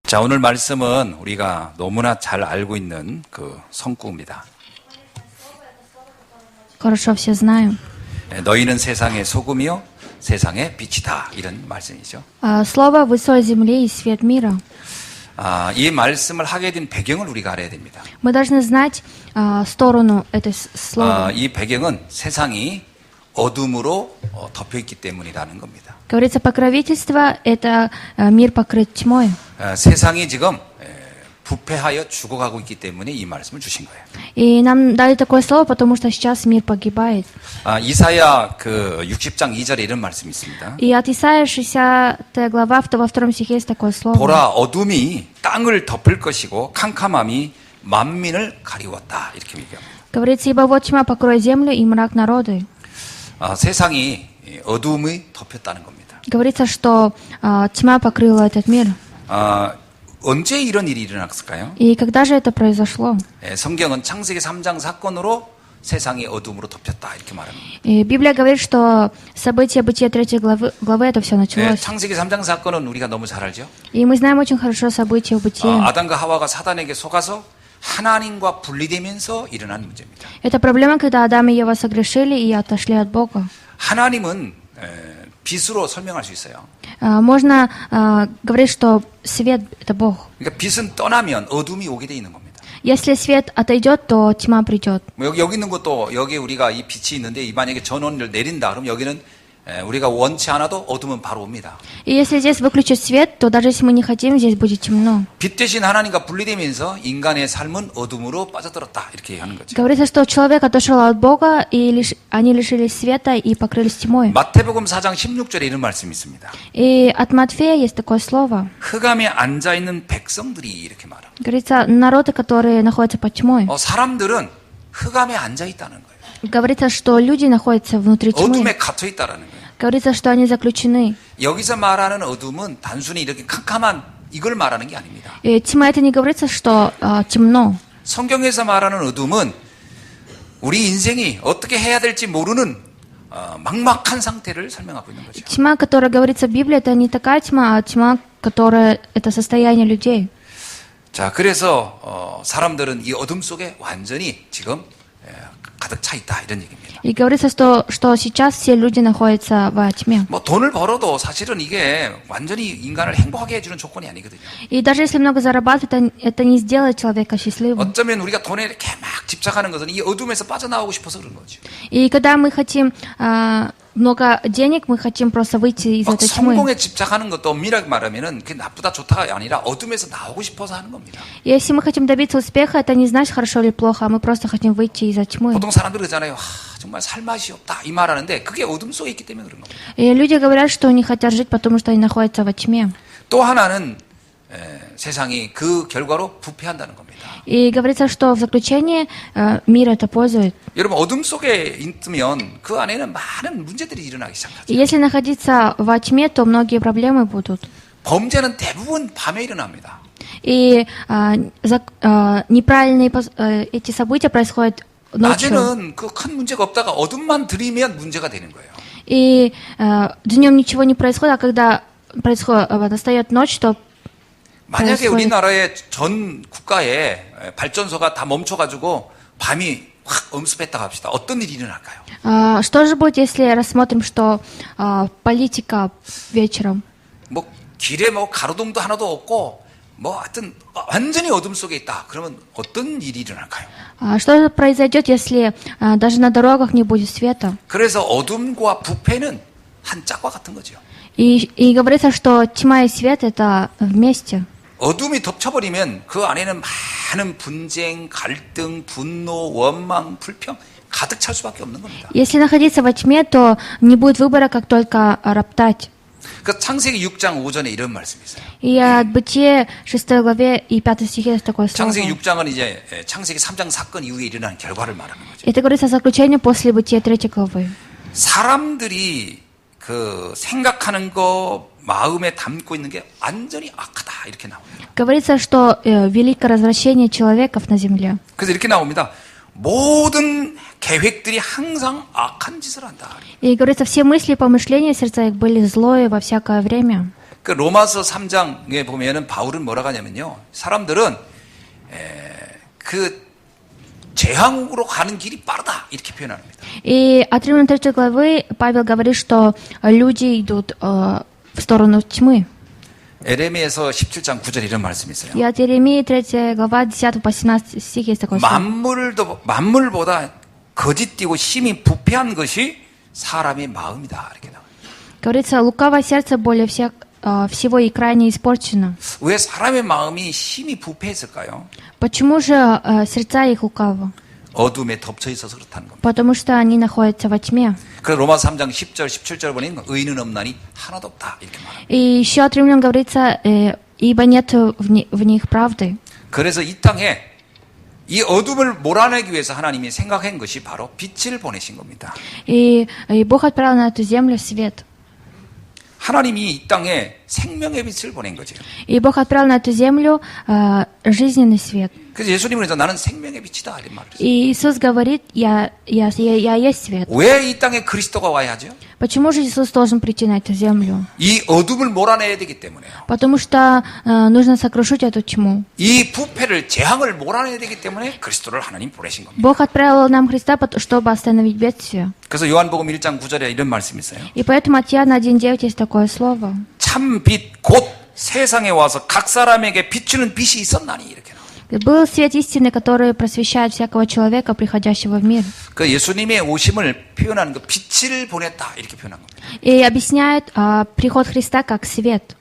자, 오늘 말씀은 우리가 너무나 잘 알고 있는 그 성구입니다. Хорошо все знаем. 너희는 세상의 소금이요 세상의 빛이다, 이런 말씀이죠. Слово «Вы соль земли и свет мира». 이 말씀을 하게 된 배경을 우리가 알아야 됩니다. Мы должны знать сторону этой слова. 이 배경은 세상이 어둠으로 덮여있기 때문이라는 겁니다. Говорится, покровительство – это мир покрыт тьмой. 세상이 지금 부패하여 죽어가고 있기 때문에 이 말씀을 주신 거예요. И нам дали такое слово, потому что сейчас мир погибает. 이사야 그 60장 2절에 이런 말씀이 있습니다. И от Исаия 60 глава, во втором стихе есть такое слово. 보라, 어둠이 땅을 덮을 것이고 캄캄함이 만민을 가리웠다, 이렇게 얘기합니다. Говорится, ибо вот тьма покроет землю и мрак народы. 세상이 어둠이 덮였다는 겁니다. Говорится, что тьма покрыла этот мир. 언제 이런 일이 일어났을까요? И когда же это произошло? 성경은 창세기 3장 사건으로 세상이 어둠으로 덮였다, 이렇게 말합니다. И Библия говорит, что события Бытия 3 главы это все началось. 창세기 3장 사건은 우리가 너무 잘 알죠? И мы знаем очень хорошо события в Бытие. 아담과 하와가 사단에게 속아서 하나님과 분리되면서 일어난 문제입니다. Это проблема, когда Адам и Ева согрешили и отошли от Бога. 하나님은 빛으로 설명할 수 있어요. Можно говорить, что свет – это Бог. 그러니까 빛은 떠나면 어둠이 오게 돼 있는 겁니다. Если свет отойдет, то тьма придет. 여기 있는 것도, 여기 우리가 이 빛이 있는데 만약에 전원을 내린다 그러면 여기는 우리가 원치 않아도 어둠은 바로 옵니다. И если здесь выключить свет, то даже если мы не хотим, здесь будет темно. 빛 대신 하나님과 분리되면서 인간의 삶은 어둠으로 빠져들었다, 이렇게 하는 거죠. Говорится, что человек отошел от Бога, и они лишились света и покрылись тьмой. 마태복음 4장 16절에 이런 말씀이 있습니다. И от Матфея есть такое слово. 흑암에 앉아 있는 백성들이, 이렇게 말합니다. Говорится, народы, которые находятся под тьмой. 사람들은 흑암에 앉아 있다는 거예요. Говорится, что люди находятся внутри тьмы. 어둠에 갇혀 있다라는 거예요. Говорится, что они заключены. 여기서 말하는 어둠은 단순히 이렇게 캄캄한 이걸 말하는 게 아닙니다. И тьма это не говорится, что темно. 성경에서 말하는 어둠은 우리 인생이 어떻게 해야 될지 모르는 막막한 상태를 설명하고 있는 거죠. Тьма, которая говорится в Библии, это не такая тьма, а тьма, которая это состояние людей. 자, 그래서 사람들은 이 어둠 속에 완전히 지금 가득 차 있다, 이런 얘기입니다. И говорится, что сейчас все люди находятся во тьме. 뭐 돈을 벌어도 사실은 이게 완전히 인간을 행복하게 해주는 조건이 아니거든요. И даже если много зарабатывать, это не сделает человека счастливым. 어쩌면 우리가 돈에 이렇게 막 집착하는 것은 이 어둠에서 빠져나오고 싶어서 그런 거죠. И когда мы хотим много денег, мы хотим просто выйти из этой тьмы. 성공에 집착하는 것도 엄밀하게 말하면은 그게 나쁘다 좋다가 아니라 어둠에서 나오고 싶어서 하는 겁니다. Если мы хотим добиться успеха, это не значит хорошо или плохо, а мы просто хотим выйти из тьмы. 보통 사람들이 그러잖아요. 정말 살 맛이 없다, 이 말하는데 그게 어둠 속에 있기 때문에 그런 겁니다. И люди говорят, что не хотят жить, потому что они находятся во тьме. 또 하나는 세상이 그 결과로 부패한다는 겁니다. И говорится, что в заключении мир это пользует. 여러분, 어둠 속에 있으면 그 안에는 많은 문제들이 일어나기 시작하죠. И если находиться во тьме, то многие проблемы будут. 범죄는 대부분 밤에 일어납니다. И неправильные эти события происходят ночью. 낮에는 그 큰 문제가 없다가 어둠만 들이면 문제가 되는 거예요. И днем ничего не происходит, а когда настает ночь, то 만약에 우리나라의 전 국가에 발전소가 다 멈춰가지고 밤이 확 엄습했다고 합시다. 어떤 일이 일어날까요? Что же будет, если рассмотрим, что политика вечером? 뭐 길에 뭐 가로등도 하나도 없고 뭐 하여튼 완전히 어둠 속에 있다. 그러면 어떤 일이 일어날까요? Что же произойдет, если даже на дорогах не будет света? 그래서 어둠과 부패는 한 짝과 같은 거죠. И говорится, что тьма и свет это вместе. 어둠이 덮쳐버리면 그 안에는 많은 분쟁, 갈등, 분노, 원망, 불평 가득 찰 수밖에 없는 겁니다. Если находиться во тьме, то не будет выбора, как только роптать. 그 창세기 6장 5절에 이런 말씀이 있어요. И от Бытие 6 главе и 5 стихе есть такое слово. 창세기 6장은 이제 창세기 3장 사건 이후에 일어난 결과를 말하는 거죠. Это говорится о заключении после Бытия 3 главы. 사람들이 그 생각하는 거 마음에 담고 있는 게 완전히 악하다, 이렇게 나옵니다. Говорится, что великое развращение человеков на земле. 그래서 이렇게 나옵니다. 모든 계획들이 항상 악한 짓을 한다. И говорится, все мысли и помышления сердца их были злое во всякое время. 그 로마서 3장에 보면은 바울은 뭐라고 하냐면요. 사람들은 그 재앙으로 가는 길이 빠르다 이렇게 표현합니다. И отрывок 3 главы Павел говорит, что люди идут в сторону тьмы. 에레미야서 17장 9절 이런 말씀이 있어요. И от Иеремии 3 глава 10 по 17 стих есть такой стих. 만물보다 거짓되고 심히 부패한 것이 사람의 마음이다 이렇게 나와요. Говорится, лукавое сердце более всего и крайне испорчено. 왜 사람의 마음이 심히 부패했을까요? Почему же сердца их лукавы? 어둠에 덮쳐 있어서 그렇다는 겁니다. Потому что они находятся во тьме. 그래서 로마서 3장 10절, 17절 보니까 의인은 없나니 하나도 없다 이렇게 말합니다. И еще от римлян говорится, ибо нет в них правды. 그래서 이 땅에 이 어둠을 몰아내기 위해서 하나님이 생각한 것이 바로 빛을 보내신 겁니다. И Бог отправил на эту землю свет. 하나님이 이 땅에 생명의 빛을 보낸 거죠. И Бог отправил на эту землю жизненный свет. 그래서 예수님은 그래서 나는 생명의 빛이다 이런 말을 했어요. И Иисус говорит, я есть свет. 왜 이 땅에 그리스도가 와야 하죠? Почему же Иисус должен прийти на эту землю? 이 어둠을 몰아내야 되기 때문에요. Потому что нужно сокрушить эту тьму. 이 부패를 재앙을 몰아내야 되기 때문에 그리스도를 하나님 보내신 겁니다. Бог отправил нам Христа, чтобы остановить бедствие. 그래서 요한복음 1장 9절에 이런 말씀이 있어요. И поэтому от Иоанна 1:9 есть такое слово. 참 빛 곧 세상에 와서 각 사람에게 비추는 빛이 있었나니 이렇게 나와요. Был свет истины, который просвещает всякого человека, приходящего в мир. 그 예수님의 오심을 표현하는 그 빛을 보냈다 이렇게 표현한 겁니다. И объясняет приход Христа как свет.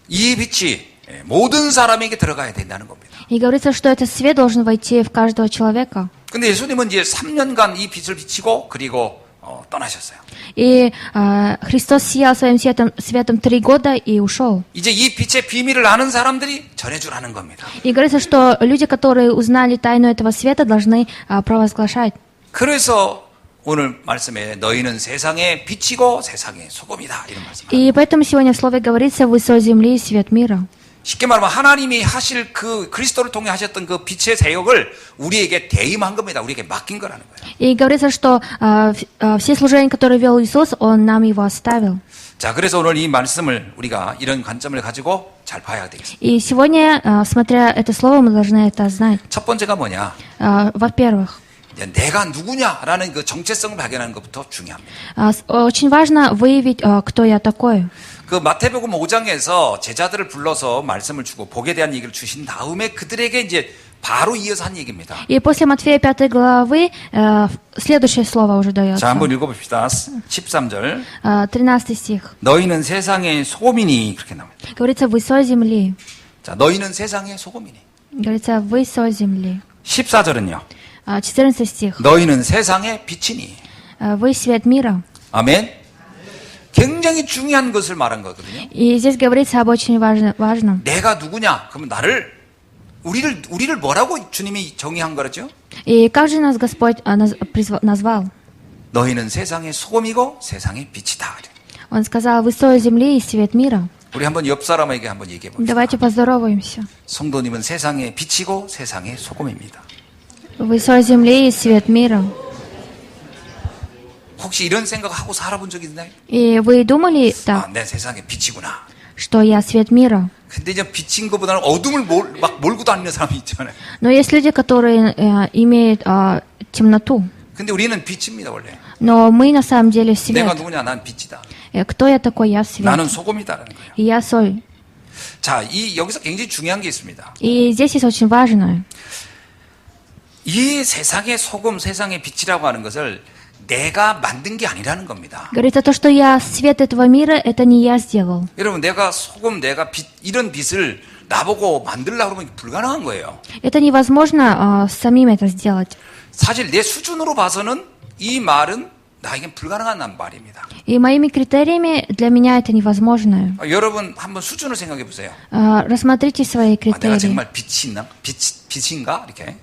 이 빛이 모든 사람에게 들어가야 된다는 겁니다. И говорится, что этот свет должен войти в каждого человека. 근데 예수님은 이제 3년간 이 빛을 비치고 그리고 떠나셨어요. И Христос сиял своим светом 3 года и ушел. 이제 이 빛의 비밀을 아는 사람들이 전해주라는 겁니다. И говорится, что люди, которые узнали тайну этого света, должны провозглашать. 그래서 오늘 말씀에 너희는 세상의 빛이고 세상의 소금이다 이런 말씀. И поэтому сегодня в слове говорится, вы соль земли и свет мира. 쉽게 말하면 하나님이 하실 그 그리스도를 통해 하셨던 그 빛의 사역을 우리에게 대임한 겁니다. 우리에게 맡긴 거라는 거예요. И говорится, что все служения, которые вел Иисус, Он нам его оставил. 자, 그래서 오늘 이 말씀을 우리가 이런 관점을 가지고 잘 봐야 되겠습니다. И сегодня, смотря это слово, мы должны это знать. 첫 번째가 뭐냐? Во-первых, 내가 누구냐라는 그 정체성을 발견하는 것부터 중요합니다. очень важно выявить, кто я такой. 그 마태복음 5장에서 제자들을 불러서 말씀을 주고 복에 대한 얘기를 주신 다음에 그들에게 이제 바로 이어서 한 얘기입니다. И после Матфея 5 главы следующее слово уже дается. 자, 한번 읽어봅시다. 13절. 13 стих. 너희는 세상의 소금이니 그렇게 나옵니다. Говорится, вы соль земли. 자, 너희는 세상의 소금이니. Говорится, вы соль земли. 14절은요. 14 стих. 너희는 세상의 빛이니. Вы свет мира. 아멘. 굉장히 중요한 것을 말한 거거든요. И здесь говорится об очень важном. 내가 누구냐? 그러면 우리를 뭐라고 주님이 정의한 거죠? И как же нас Господь назвал? 너희는 세상의 소금이고 세상의 빛이다. Он сказал, вы соль земли и свет мира. 우리 한번 옆 사람에게 한번 얘기해 봅시다. Давайте поздороваемся. 성도님은 세상의 빛이고 세상의 소금입니다. Вы соль земли и свет мира. 혹시 이런 생각하고 살아본 적 있나요? И вы думали, 아, 내 세상의 빛이구나. что я свет мира? 근데 이제 빛인 것보다는 어둠을 막 몰고 다니는 사람이 있잖아요. Но есть люди, которые имеют темноту. 근데 우리는 빛입니다, 원래. Но мы на самом деле 내가 свет. 누구냐? 난 빛이다. Кто я такой? Я свет. 나는 소금이다라는 거예요. И я соль. 자, 여기서 굉장히 중요한 게 있습니다. И здесь есть очень важное. 이 세상의 소금, 세상의 빛이라고 하는 것을 내가 만든 게 아니라는 겁니다. Говорится, то, что я свет этого мира, это не я сделал. 여러분, 내가 소금, 내가 빛, 이런 빛을 나보고 만들려고 그러면 불가능한 거예요. Это невозможно самим это сделать. 사실 내 수준으로 봐서는 이 말은 나에겐 불가능한 말입니다. И моими критериями для меня это невозможно. 여러분 한번 수준을 생각해 보세요. Рассмотрите свои 내가 критерии. 정말 빛인가? 이렇게.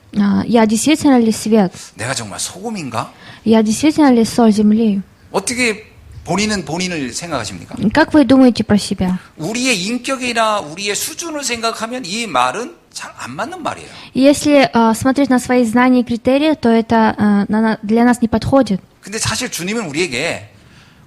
Я действительно ли свет? 내가 정말 소금인가? Я действительно ли соль земли? 어떻게 본인을 생각하십니까? Как вы думаете про себя? 우리의 인격이나 우리의 수준을 생각하면 이 말은 잘 안 맞는 말이에요. Если смотреть на свои знания и критерии, то это для нас не подходит. 근데 사실 주님은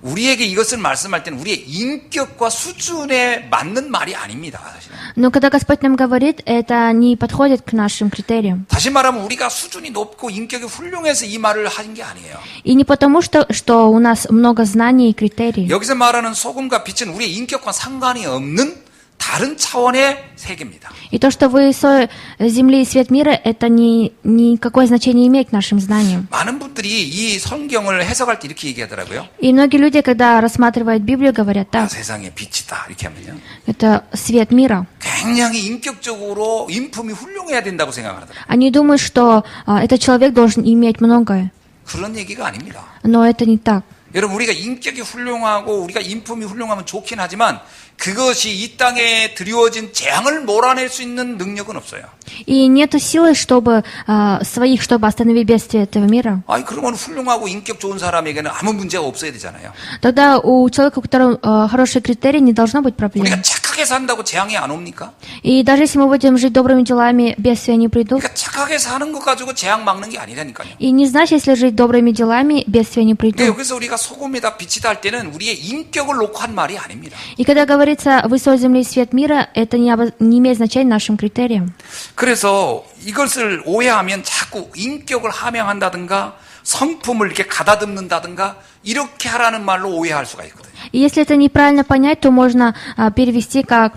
우리에게 이것을 말씀할 때는 우리의 인격과 수준에 맞는 말이 아닙니다. 사실은. Но когда Господь нам говорит, это не подходит к нашим критериям. 다시 말하면 우리가 수준이 높고 인격이 훌륭해서 이 말을 하신 게 아니에요. И не потому, что у нас много знаний и критерий. 여기서 말하는 소금과 빛은 우리의 인격과 상관이 없는 다른 차원의 세계입니다. И то, что вы соль земли и свет мира, это никакое значение имеет к нашим знаниям. 많은 분들이 이 성경을 해석할 때 이렇게 얘기하더라고요. И многие люди, когда рассматривают Библию, говорят 아, так, 세상의 빛이다 이렇게 하면요. это свет мира. 굉장히 인격적으로 인품이 훌륭해야 된다고 생각을 하더라고요. Они думают, что этот человек должен иметь многое. 그런 얘기가 아닙니다. Но это не так. 여러분 우리가 인격이 훌륭하고 우리가 인품이 훌륭하면 좋긴 하지만 그것이 이 땅에 드리워진 재앙을 몰아낼 수 있는 능력은 없어요. И нет силы, чтобы остановить бедствие этого мира. 아니 그러면 훌륭하고 인격 좋은 사람에게는 아무 문제가 없어야 되잖아요. Тогда у человека, у которого хорошие критерии, не должно быть проблем. 우리가 착하게 산다고 재앙이 안 옵니까? И даже если мы будем жить добрыми делами, бедствия не придут. 그러니까 착하게 사는 것 가지고 재앙 막는 게 아니라니까요. И не значит, если жить добрыми делами, бедствия не 그러니까 придут. 여기서 우리가 소금이다 빛이다 할 때는 우리의 인격을 놓고 한 말이 아닙니다. И когда говорится «вы соль земли и свет мира», это не имеет значения нашим критериям. 그래서 이것을 오해하면 자꾸 인격을 함양한다든가 성품을 이렇게 가다듬는다든가 이렇게 하라는 말로 오해할 수가 있거든요. И если это неправильно понять, то можно перевести как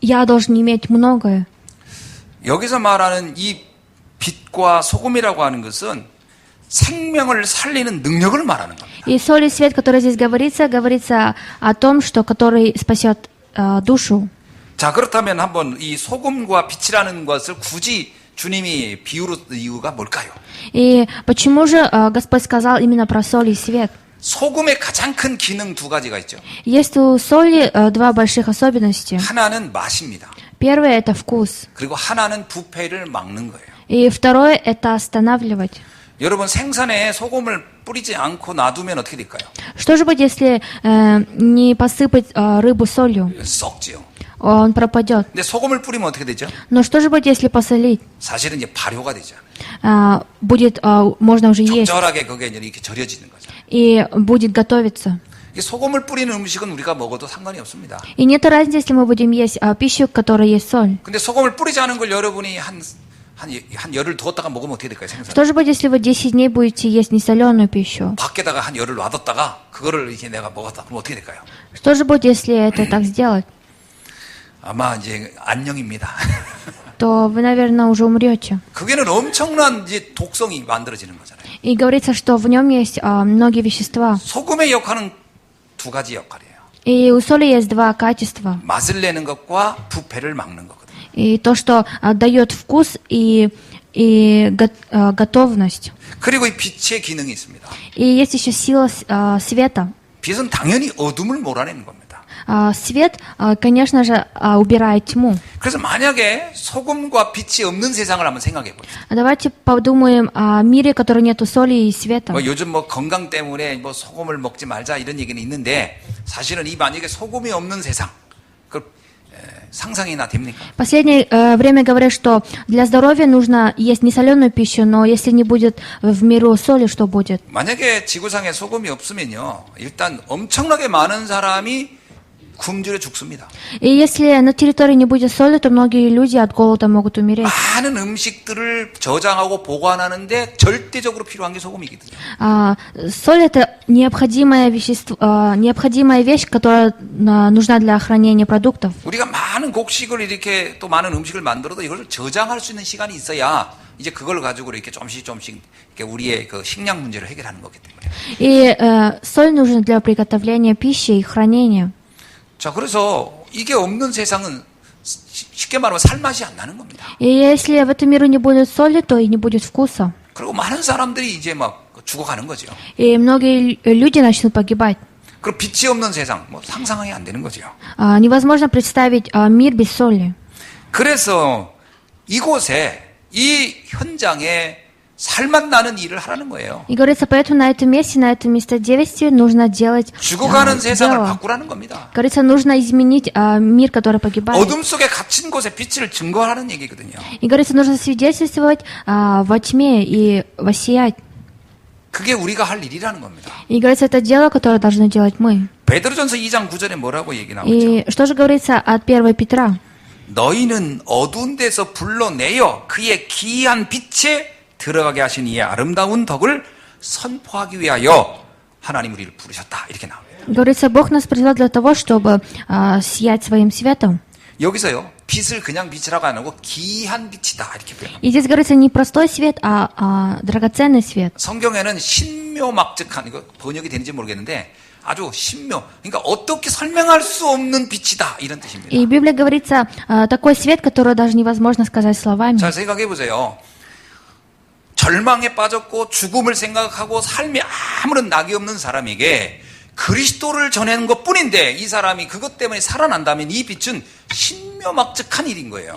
«я должен иметь многое». 여기서 말하는 이 빛과 소금이라고 하는 것은 생명을 살리는 능력을 말하는 겁니다. И соль и свет, который здесь говорится о том, что который спасет душу. 자, 그렇다면 한번 이 소금과 빛이라는 것을 굳이 주님이 비유로 이유가 뭘까요? И почему же Господь сказал именно про соль и свет? 소금의 가장 큰 기능 두 가지가 있죠. Есть у соли два больших особенности. 하나는 맛입니다. Первое – это вкус. 그리고 하나는 부패를 막는 거예요. И второе – это останавливать. 여러분 생선에 소금을 뿌리지 않고 놔두면 어떻게 될까요? Что же будет, если не посыпать рыбу солью? 썩지요. Он пропадет. 근데 소금을 뿌리면 어떻게 되죠? Но что же будет, если посолить? 사실은 이제 발효가 되죠. Будет, можно уже есть. 적절하게 그게 이제 이렇게 절여지는 거죠. И будет готовиться. 이 소금을 뿌리는 음식은 우리가 먹어도 상관이 없습니다. И нет разницы, если мы будем есть пищу, в которой есть соль. 근데 소금을 뿌리지 않은 걸 여러분이 한 열을 두었다가 먹으면 어떻게 될까요? 생선. Что же будет, если вы 10 дней будете есть несоленую пищу? 밖에다가 한 열을 놔뒀다가 그거를 이렇게 내가 먹었다. 그럼 어떻게 될까요? Что же будет, если это так сделать? 아마 이제 안녕입니다. То вы, наверное, уже умрете. 그게는 엄청난 이제 독성이 만들어지는 거잖아요. И говорится, что в нем есть многие вещества. 소금의 역할은 두 가지 역할이에요. И у соли есть два качества. 맛을 내는 것과 부패를 막는 거거든요. И то, что дает вкус и готовность. 그리고 이 빛의 기능이 있습니다. И есть еще сила света. 빛은 당연히 어둠을 몰아내는 겁니다. Свет, конечно же, убирает тьму. 그래서 만약에 소금과 빛이 없는 세상을 한번 생각해 보세요. Давайте подумаем о мире, в котором нету соли и света. 요즘 건강 때문에 소금을 먹지 말자 이런 얘기는 있는데 사실은 이 만약에 소금이 없는 세상 그 상상이나 됩니까? В последнее время говорят, что для здоровья нужно есть несоленую пищу, но если не будет в миру соли, что будет? 만약에 지구상에 소금이 없으면요, 일단 엄청나게 많은 사람이 굶주려 죽습니다. И если на территории не будет соли, то многие люди от голода могут умереть. 많은 음식들을 저장하고 보관하는데 절대적으로 필요한 게 소금이거든요. Соль – это необходимая вещь, которая нужна для хранения продуктов. 우리가 많은 곡식을 이렇게 또 많은 음식을 만들어도 이걸 저장할 수 있는 시간이 있어야 이제 그걸 가지고 이렇게 조금씩 이렇게 우리의 그 식량 문제를 해결하는 거기 때문에. И соль нужна для приготовления пищи и хранения. 자, 그래서 이게 없는 세상은 쉽게 말하면 살맛이 안 나는 겁니다. И если в этом мире не будет соли, то и не будет вкуса. 그리고 많은 사람들이 이제 막 죽어가는 거죠. И многие люди начнут погибать. 그리고 빛이 없는 세상, 상상이 안 되는 거죠. Невозможно представить мир без соли. 그래서 이곳에 이 현장에 살맛 나는 일을 하라는 거예요. И говорится, поэтому на этом месте действия нужно делать 죽어가는 세상을 дело. 바꾸라는 겁니다. Говорится, нужно изменить мир, который погибает. 어둠 속에 갇힌 곳에 빛을 증거하라는 얘기거든요. И говорится, нужно свидетельствовать во тьме и воссиять. 그게 우리가 할 일이라는 겁니다. И говорится, это дело, которое должны делать мы. 베드로전서 2장 9절에 뭐라고 얘기 나오죠? И что же говорится от 1 Петра? 너희는 어두운 데서 불러내어 그의 기이한 빛에 들어가게 하신 이의 아름다운 덕을 선포하기 위하여 하나님 우리를 부르셨다. 이렇게 나옵니다. Говорится, Бог нас призвал для того, чтобы сиять своим светом. 여기서요. 빛을 그냥 빛이라고 안 하고 기이한 빛이다. 이렇게 표현합니다. И здесь говорится не простой свет, а драгоценный свет. 성경에는 신묘막측한, 이거 번역이 되는지 모르겠는데 아주 신묘, 그러니까 어떻게 설명할 수 없는 빛이다. 이런 뜻입니다. И в Библии говорится такой свет, который даже невозможно сказать словами. 자, 생각해 보세요. 절망에 빠졌고 죽음을 생각하고 삶에 아무런 낙이 없는 사람에게 그리스도를 전하는 것뿐인데 이 사람이 그것 때문에 살아난다면 이 빛은 신묘막측한 일인 거예요.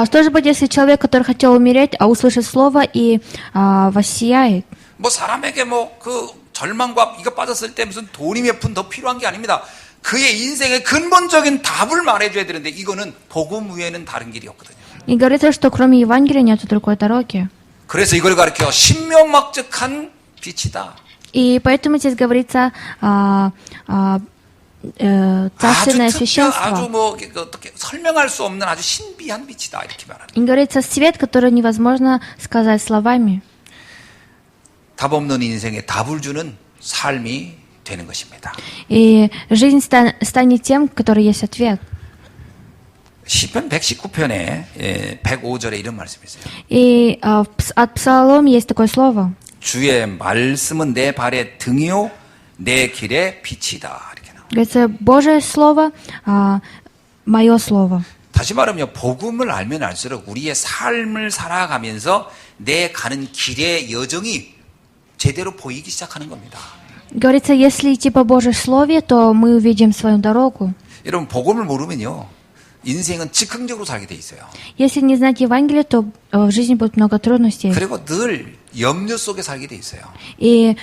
Что же будет, если человек, который хотел умереть, услышит слово и воссияет? 뭐 사람에게 뭐 그 절망과 이거 빠졌을 때 무슨 돈이 몇 푼 더 필요한 게 아닙니다. 그의 인생의 근본적인 답을 말해줘야 되는데 이거는 복음 외에는 다른 길이 없거든요. И говорится, что кроме Евангелия нет другой дороги. 그래서 이걸 가르쳐 신묘막측한 빛이다. И поэтому здесь говорится царственное 아주 священство. 뭐 어떻게 설명할 수 없는 아주 신비한 빛이다 이렇게 말하는. И говорится свет, который невозможно сказать словами. 답 없는 인생에 답을 주는 삶이 되는 것입니다. И жизнь станет тем, который есть ответ. 시편 119편에 105절에 이런 말씀이 있어요. И от Псалом есть такое слово. 주의 말씀은 내 발의 등이요 내 길의 빛이다. 이렇게 나와요. Говорится, Божье слово, мое слово. 다시 말하면 복음을 알면 알수록 우리의 삶을 살아가면서 내 가는 길의 여정이 제대로 보이기 시작하는 겁니다. Говорится, если идти по Божьей слове, то мы увидим свою дорогу. 여러분 복음을 모르면요 인생은 즉흥적으로 살게 돼 있어요. Если не знать Евангелие, то в жизни будет много трудностей. 그리고 늘 염려 속에 살게 돼 있어요. И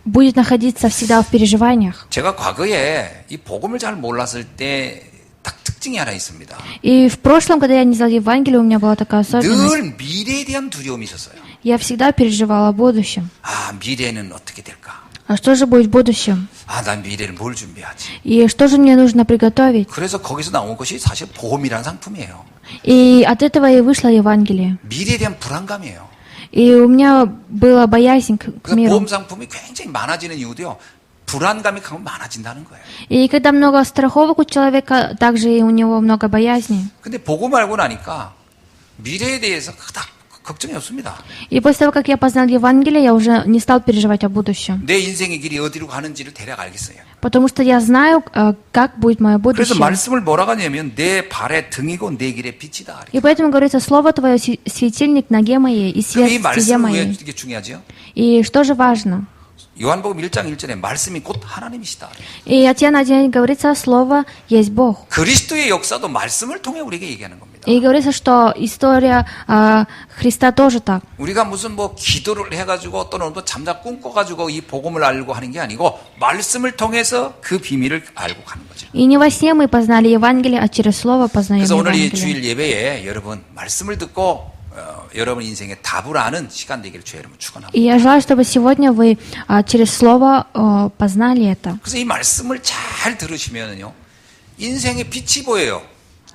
будет находиться всегда в переживаниях. 제가 과거에 이 복음을 잘 몰랐을 때 딱 특징이 하나 있습니다. И в прошлом, когда я не знала Евангелие, у меня была такая особенность. 늘 미래에 대한 두려움이 있었어요. Я всегда переживала о будущем. 아, 미래는 어떻게 될까? А что же будет в будущем? 아, 난 미래를 뭘 준비하지? И что же мне нужно приготовить? 그래서 거기서 나온 것이 사실 복음이라는 상품이에요. И от этого и вышло Евангелие. 미래에 대한 불안감이에요. И у меня была боязнь к 그래서 миру. 보험 상품이 굉장히 많아지는 이유도요. 불안감이 많아진다는 거예요. И когда много страховок у человека, также и у него много боязни. 근데 복음 알고 나니까 미래에 대해서 그닥 걱정이 없습니다. И после того, как я познал Евангелие, я уже не стал переживать о будущем. 내 인생의 길이 어디로 가는지를 대략 알겠어요. Потому что я знаю, как будет мое 그래서 будущее. 말씀을 뭐라고 하냐면 내 발의 등이고 내 길의 빛이다. И поэтому говорится, слово твое светильник ноге моей и свет 이 в стезе 말씀은 왜 моей. 이게 중요하죠? И что же важно? 요한복음 1장 1절에 말씀이 곧 하나님이시다. И от Иоанна 1 говорится, слово есть Бог. 그리스도의 역사도 말씀을 통해 우리에게 얘기하는 겁니다. И говорится, что история Христа тоже так. 우리가 무슨 뭐 기도를 해가지고 또는 뭐 잠자 꿈꿔가지고 이 복음을 알고 하는 게 아니고 말씀을 통해서 그 비밀을 알고 가는 거죠. И не во сне мы познали Евангелие, а через слово познаем 그래서 오늘 이 Евангелие. 주일 예배에 여러분 말씀을 듣고 여러분 인생의 답을 아는 시간 되기를 주의 이름으로 축원합니다. И я желаю, чтобы сегодня вы через слово познали это. 그래서 이 말씀을 잘 들으시면요 인생의 빛이 보여요.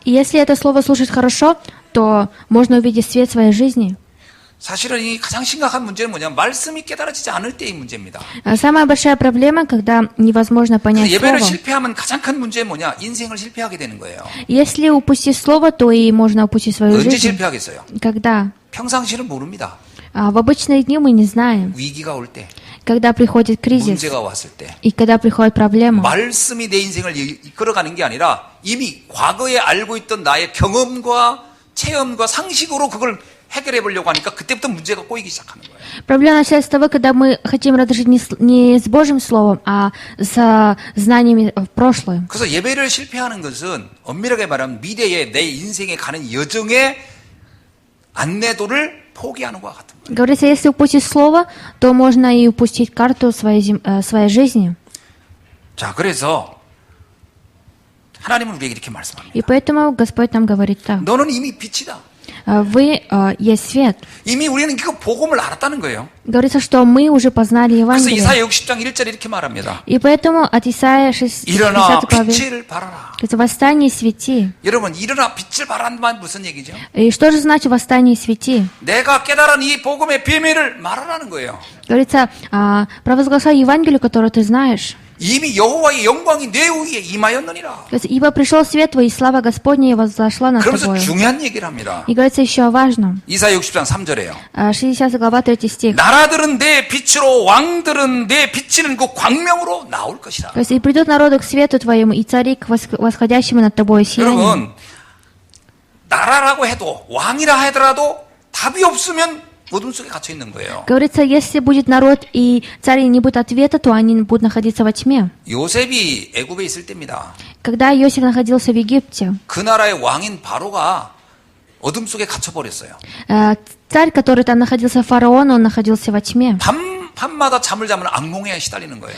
И если это слово слушать хорошо, то можно увидеть свет своей жизни. 사실은 이 가장 심각한 문제는 뭐냐? 말씀이 깨달아지지 않을 때의 문제입니다. Самая большая проблема, когда невозможно понять 예배를 слово. 실패하면 가장 큰 문제는 뭐냐? 인생을 실패하게 되는 거예요. Если упустить слово, то и можно упустить свою 언제 жизнь. 실패하겠어요? Когда? 평상시는 모릅니다. В обычные дни мы не знаем. 위기가 올 때, Когда приходит кризис 문제가 왔을 때, и когда приходит проблема. 말씀이 내 인생을 이끌어가는 게 아니라 이미 과거에 알고 있던 나의 경험과 체험과 상식으로 그걸 해결해 보려고 하니까 그때부터 문제가 꼬이기 시작하는 거예요. Проблема начинается с того, когда мы хотим разрешить не с Божьим Словом, а с знаниями в прошлое. 그래서 예배를 실패하는 것은 엄밀하게 말하면 미래의 내 인생에 가는 여정의 안내도를 포기하는 것과 같은 거예요. Говорится, если упустить слово, то можно и упустить карту своей жизни. 자, 그래서 하나님은 우리에게 이렇게 말씀합니다. И поэтому Господь нам говорит так. 너는 이미 빛이다. вы есть свет. 이미 우리는 그 복음을 알았다는 거예요. Говорится, что мы уже познали 그래서 Евангелие. 이사야 60장 1절에 이렇게 말합니다. И поэтому от Исаия 60 일어나 главы 빛을 발하라. говорится, восстание и свети. 여러분, 일어나 빛을 발하는 말 무슨 얘기죠? И что же значит восстание и свети? 내가 깨달은 이 복음의 비밀을 말하라는 거예요. Говорится, провозглашай Евангелие, которое ты знаешь. 이미 여호와의 영광이 내 위에 임하였느니라. Говорится, ибо пришел свет твой, и слава Господня возошла над 그러면서 тобой. 중요한 얘기를 합니다. И говорится еще о важном. 이사야 60장 3절에요. 60 глава 3 стих. 나라들은 내 빛으로, 왕들은 내 비치는 그 광명으로 나올 것이라. То есть, и придут народы к свету твоему, и цари к восходящему над тобой сиянию. 여러분, 나라라고 해도, 왕이라 하더라도 답이 없으면 어둠 속에 갇혀 있는 거예요. Говорится, если будет народ и цари не будет ответа, то они будут находиться во тьме. 요셉이 애굽에 있을 때입니다. Когда Иосиф находился в Египте, 그 나라의 왕인 바로가 어둠 속에 갇혀 버렸어요. царь, который там находился, фараон, он находился во тьме. 밤마다 잠을 자면 악몽에 시달리는 거예요.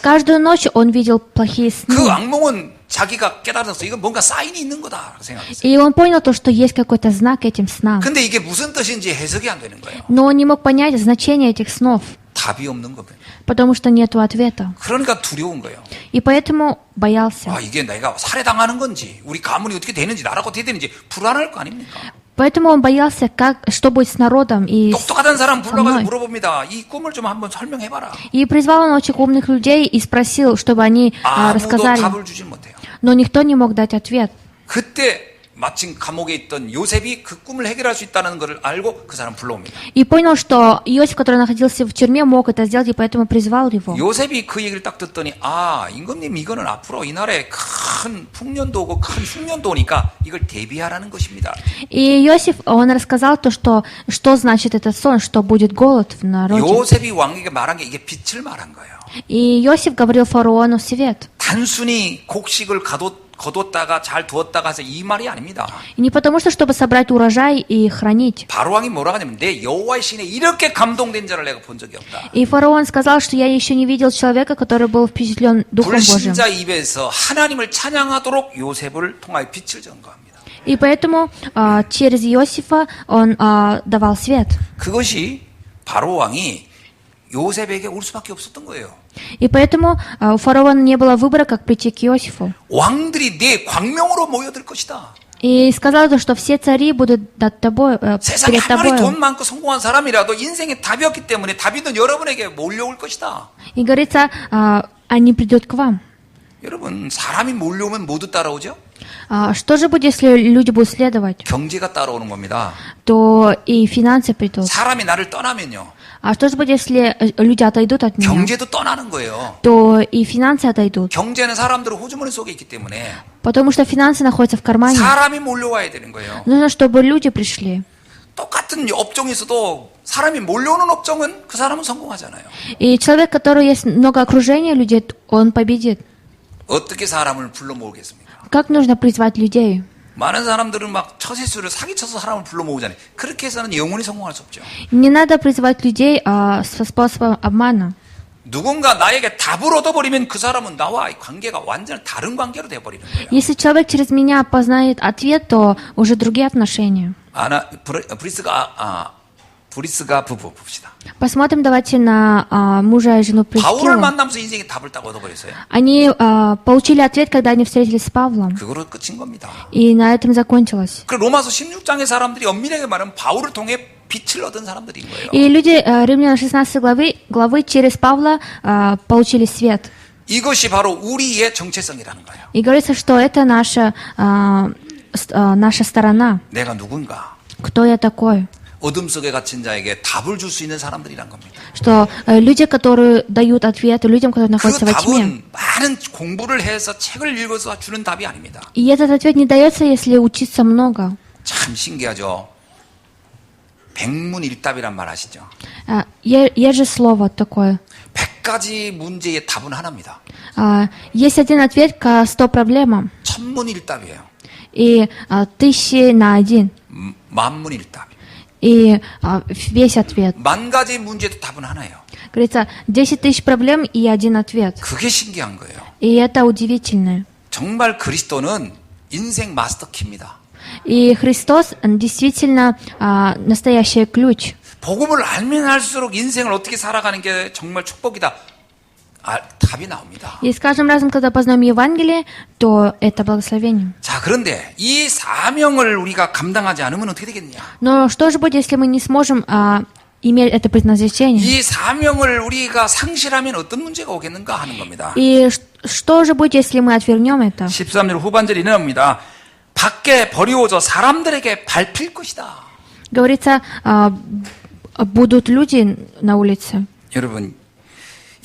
Каждую ночь он видел плохие 그 сны. 악몽은 자기가 깨달아서 이건 뭔가 사인이 있는 거다 생각했어요. И он понял то, что есть какой-то знак этим снам. 근데 이게 무슨 뜻인지 해석이 안 되는 거예요. Но он не мог понять значение этих снов, 답이 없는 거예요. потому что нет ответа. 그러니까 두려운 거예요. И поэтому боялся. 아, 이게 내가 살해당하는 건지, 우리 가문이 어떻게 되는지, 나라가 어떻게 되는지 불안할 거 아닙니까? Поэтому он боялся, что будет с народом. И 똑똑하던 사람 불러가서 мной. 물어봅니다. 이 꿈을 좀 한번 설명해봐라. призвал он очень умных людей и спросил, чтобы они 아무도 рассказали. 답을 주질 못해요. Но никто не мог дать ответ. 그때 마침 감옥에 있던 요셉이 그 꿈을 해결할 수 있다는 것을 알고 그 사람 불러옵니다. И понял, что Иосиф, который находился в тюрьме, мог это сделать, и поэтому призвал его. 요셉이 그 얘기를 딱 듣더니 아, 임금님 이거는 앞으로 이 나라에 큰 풍년도 오고 큰 흉년도 오니까 이걸 대비하라는 것입니다. И Иосиф, он рассказал то, что значит этот сон, что будет голод в народе. 요셉이 왕에게 말한 게 이게 빛을 말한 거예요. И Иосиф говорил фараону свет. 단순히 곡식을 거뒀다가 잘 두었다가 해서 이 말이 아닙니다. И не потому что, чтобы собрать урожай и хранить. 바로왕이 뭐라 하냐면 내 여호와의 신에 이렇게 감동된 자를 내가 본 적이 없다. И фараон сказал, что я еще не видел человека, который был впечатлен Духом Божьим. 불신자 입에서 하나님을 찬양하도록 요셉을 통하여 빛을 전거합니다. И поэтому через Иосифа он давал свет. 그것이 바로왕이 요셉에게 올 수밖에 없었던 거예요. И поэтому у фараона не было выбора, как прийти к Иосифу. 왕들이 내 광명으로 모여들 것이다. И сказал, что все цари будут над тобой, 세상에 перед 아무리 돈 тобой. 많고 성공한 사람이라도 인생에 답이 없기 때문에 다윗은 여러분에게 몰려올 것이다. И говорится, они придут к вам. 여러분, 사람이 몰려오면 모두 따라오죠? Что же будет, если люди будут следовать? 경제가 따라오는 겁니다. То и финансы придут. 사람이 나를 떠나면요. А что же будет, если люди отойдут от меня? 경제도 떠나는 거예요. То и финансы отойдут. 경제는 사람들의 호주머니 속에 있기 때문에 Потому что финансы находятся в кармане. 사람이 몰려와야 되는 거예요. Нужно, чтобы люди пришли. 똑같은 업종에서도 사람이 몰려오는 업종은 그 사람은 성공하잖아요. И человек, который есть много окружения людей, он победит. 어떻게 사람을 불러 모으겠습니까? Как нужно призвать людей? 많은 사람들은 막 처세술을 사기쳐서 사람을 불러 모으잖아요. 그렇게 해서는 영원히 성공할 수 없죠. Не надо призывать людей со способом обмана. 누군가 나에게 답을 얻어버리면 그 사람은 나와 관계가 완전 다른 관계로 돼버리는 거예요. Если человек через меня познает ответ, то уже другие отношения. 브리스가 부부 봅시다. Посмотрим давайте на мужа и жену 바울을 Прискилла. 만나면서 인생의 답을 딱 얻어버렸어요. Они получили ответ, когда они встретились с Павлом. 그거로 끝인 겁니다. И на этом закончилось. 그 로마서 16장의 사람들이 엄밀하게 말하면 바울을 통해 빛을 얻은 사람들인 거예요. И люди Римлян 16 главы через Павла получили свет. 이것이 바로 우리의 정체성이라는 거예요. И говорится, что это наша сторона. 내가 누군가. Кто я такой? 어둠 속에 갇힌 자에게 답을 줄 수 있는 사람들이란 겁니다. Что люди, которые дают ответы людям, которые 그 находятся во тьме. 답은 많은 공부를 해서 책을 읽어서 주는 답이 아닙니다. И этот ответ не дается, если учиться много. 참 신기하죠. 백문일답이란 말 아시죠? Есть же слово такое. 100가지 문제의 답은 하나입니다. Есть один ответ к 100 проблемам. 천문일답이에요. И 1000 на 1. 만문일답. И весь ответ. 10,000가지 문제도 답은 하나예요. Говорится, 10 000 проблем и один ответ. 그게 신기한 거예요. И это удивительно. 정말 그리스도는 인생 마스터키입니다. И Христос действительно настоящий ключ. 복음을 알면 할수록 인생을 어떻게 살아가는 게 정말 축복이다. 답이 나옵니다. И с каждым разом, когда познаем Евангелие, то это благословение. 자, 그런데 이 사명을 우리가 감당하지 않으면 어떻게 되겠냐? Но что же будет, если мы не сможем иметь это предназначение? 이 사명을 우리가 상실하면 어떤 문제가 오겠는가 하는 겁니다. И что же будет, если мы отвернем это? 13절 후반절이 이럽니다. 밖에 버리워져 사람들에게 밟힐 것이다. Говорится, будут люди на улице. 여러분,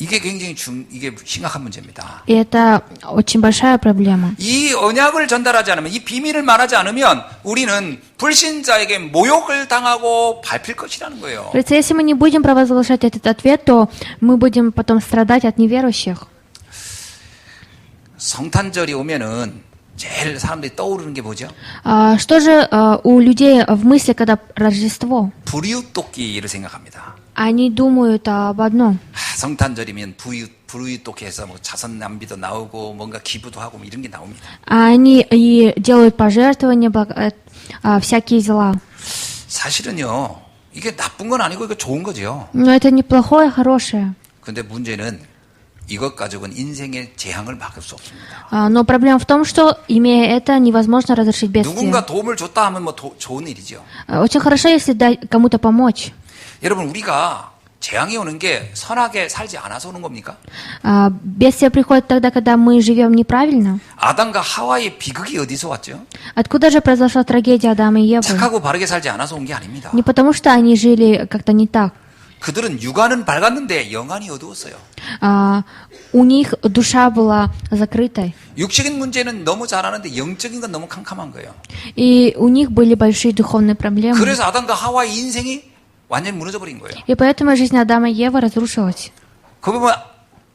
이게 굉장히 이게 심각한 문제입니다. И это очень большая проблема. 이 언약을 전달하지 않으면, 이 비밀을 말하지 않으면 우리는 불신자에게 모욕을 당하고 밟힐 것이라는 거예요. Говорится, если мы не будем провозглашать этот ответ, то мы будем потом страдать от неверующих. 성탄절이 오면은 제일 사람들이 떠오르는 게 뭐죠? Что же у людей в мысли, когда Рождество? 불이웃돕기를 생각합니다. Они думают об одном. 성탄절이면 불이웃돕기해서 뭐 자선 낭비도 나오고 뭔가 기부도 하고 뭐 이런 게 나옵니다. Они и делают пожертвования, всякие дела. 사실은요, 이게 나쁜 건 아니고 이거 좋은 거죠. Но это неплохое, хорошее. 근데 문제는 이것 가지고는 인생의 재앙을 막을 수 없습니다. Но проблема в том, что, имея это, невозможно разрешить бедствие. 누군가 도움을 줬다 하면 뭐 좋은 일이죠. Очень хорошо, если дать кому-то помочь. 여러분, 우리가 재앙이 오는 게 선하게 살지 않아서 오는 겁니까? Бедствие приходит тогда, когда мы живем неправильно. 아담과 하와의 비극이 어디서 왔죠? Откуда же произошла трагедия Адама и Евы? 착하고 바르게 살지 않아서 온 게 아닙니다. Не потому, что они жили как-то не так. 그들은 육안은 밝았는데 영안이 어두웠어요. У них душа была закрытой. 육적인 문제는 너무 잘하는데 영적인 건 너무 캄캄한 거예요. И у них были большие духовные проблемы. 그래서 아담과 하와의 인생이 완전히 무너져 버린 거예요. И поэтому жизнь Адама и Евы разрушилась. 그 보면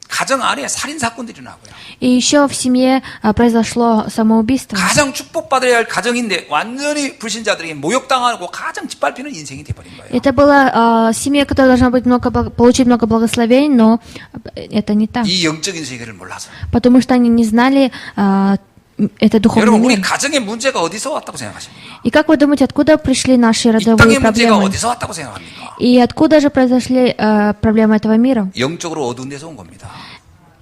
가정 안에 살인 사건들이 일어나고요. И еще в семье произошло самоубийство. 가장 축복받아야 할 가정인데 완전히 불신자들에게 모욕당하고 가장 짓밟히는 인생이 돼버린 거예요. Это была семья, которая должна быть получить много благословений, но это не так. 이 영적인 세계를 몰라서. Потому что они не знали это духовный 여러분, 우리 мир. 가정의 문제가 어디서 왔다고 생각하십니까? И как вы думаете, откуда пришли наши 이 родовые 땅의 문제가 проблемы? 어디서 왔다고 생각합니까? И откуда же произошли проблемы этого мира? 영적으로 어두운 데서 온 겁니다.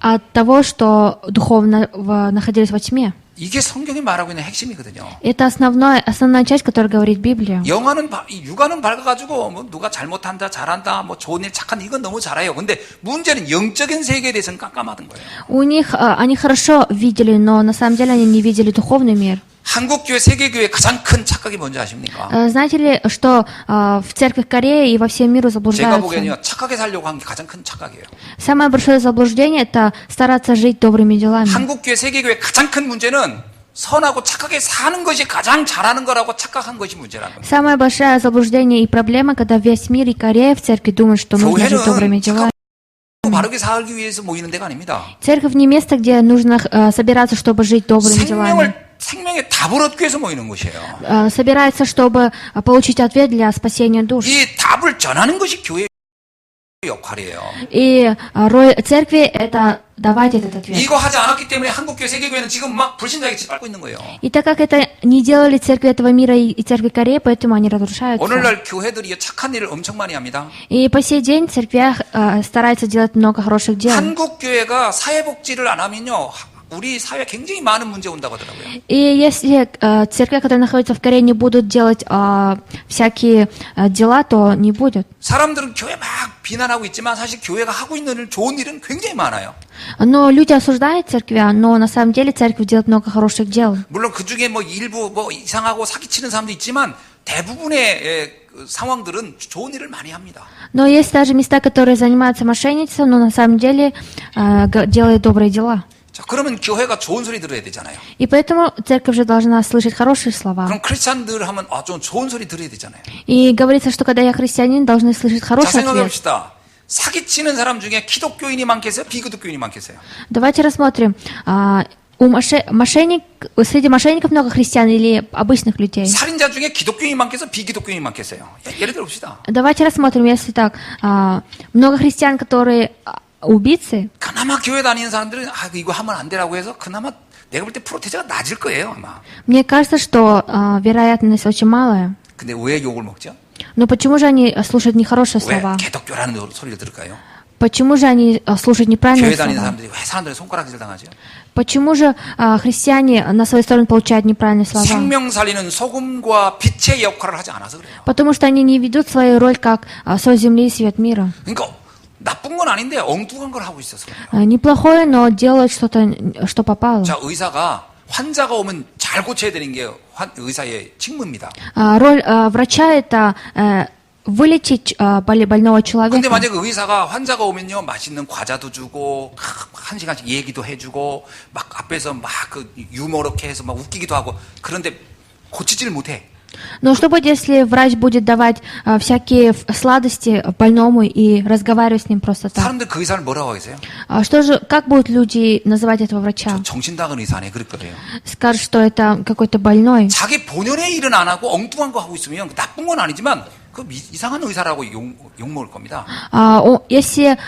От того, что духовно находились во тьме. 이게 성경이 말하고 있는 핵심이거든요. Это основная часть, которая говорит Библия. 영화는 육안은 밝아가지고 뭐 누가 잘못한다, 잘한다, 뭐 좋은 일, 착한 이건 너무 잘해요. 근데 문제는 영적인 세계에 대해서는 깜깜하던 거예요. У них они хорошо видели, но на самом деле они не видели духовный мир. 한국교회, 세계교회 가장 큰 착각이 뭔지 아십니까? Знаете ли, что в церкви Кореи и во всем миру 제가 заблуждаются? 보기에는요, 착하게 살려고 한 게 가장 큰 착각이에요. Самое большое заблуждение – это стараться жить добрыми делами. 한국교회, 세계교회 가장 큰 문제는 선하고 착하게 사는 것이 가장 잘하는 거라고 착각한 것이 문제라는 겁니다. Самое большое заблуждение и проблема, когда весь мир и Корея в церкви думают, что нужно жить добрыми делами. 바르게 살기 위해서 모이는 데가 아닙니다. Церковь не место, где нужно собираться, чтобы жить добрыми делами. 생명의 답을 얻기 위해서 모이는 곳이에요. Собирается, чтобы получить ответ для спасения душ. 이 답을 전하는 것이 교회의 역할이에요. И роль церкви – это давать этот ответ. 이거 하지 않았기 때문에 한국교회, 세계교회는 지금 막 불신자에게 짓밟고 있는 거예요. И так как это не делали церкви этого мира и церкви Кореи, поэтому они разрушаются. 오늘날 교회들이 착한 일을 엄청 많이 합니다. И по сей день в церквях стараются делать много хороших дел. 한국교회가 사회복지를 안 하면요, 우리 사회에 굉장히 많은 문제 온다고 하더라고요. И если церкви, которые находятся в Корее, не будут делать всякие дела, то не будет. 사람들은 교회 막 비난하고 있지만 사실 교회가 하고 있는 좋은 일은 굉장히 많아요. Но люди осуждают церкви, но на самом деле церковь делает много хороших дел. 물론 그 중에 뭐 일부 뭐 이상하고 사기치는 사람도 있지만 대부분의 상황들은 좋은 일을 많이 합니다. Но есть даже места, которые занимаются мошенничеством, но на самом деле делают добрые дела. 자, 그러면 교회가 좋은 소리 들어야 되잖아요. И поэтому церковь же должна слышать хорошие слова. 그럼 크리스찬들 하면 좀 좋은 소리 들어야 되잖아요. И говорится, что когда я христианин, должны слышать 자, хороший 생각해 ответ. 봅시다. 사기치는 사람 중에 기독교인이 많겠어요? 비기독교인이 많겠어요? Давайте рассмотрим. Среди мошенников много христиан или обычных людей? 살인자 중에 기독교인이 많겠어요? 비기독교인이 많겠어요? 예를 들어 봅시다. Давайте рассмотрим, если так. Много христиан, которые убийцы, 그나마 교회 다니는 사람들은 이거 하면 안 되라고 해서 그나마 내가 볼 때 프로테자가 낮을 거예요, 아마. Мне кажется, что вероятность очень малая. 근데 왜 욕을 먹죠? Но почему же они слушают нехорошие 왜 слова? 개독교라는 소리를 들을까요? Почему же они слушают неправильные 교회 다니는 слова? 사람들이 왜 사람들의 손가락질 당하죠? Почему же христиане на своей стороне получают неправильные слова? 생명 살리는 소금과 빛의 역할을 하지 않아서 그래요. Потому что они не ведут свою роль как соль земли и свет мира. 그러니까 나쁜 건 아닌데 엉뚱한 걸 하고 있어서 그래요. Неплохое, но делают что-то, что попало. 자, 의사가 환자가 오면 잘 고쳐야 되는 게 의사의 직무입니다. Роль врача это вылечить больного человека. 근데 만약에 의사가 환자가 오면요, 맛있는 과자도 주고, 한 시간씩 얘기도 해주고, 막 앞에서 막 그 유머렇게 해서 막 웃기기도 하고, 그런데 고치지를 못해. Но что будет, если врач будет давать всякие сладости больному и разговаривать с ним просто так? 사람들 그 의사를 뭐라고 하겠어요? Что же, как будут люди называть этого врача? 정신나간 의사네, 그럴 거예요. Скажут, что это какой-то больной. 자기 본연의 일은 안 하고 엉뚱한 거 하고 있으면 나쁜 건 아니지만, 그 이상한 의사라고 욕먹을 겁니다. Если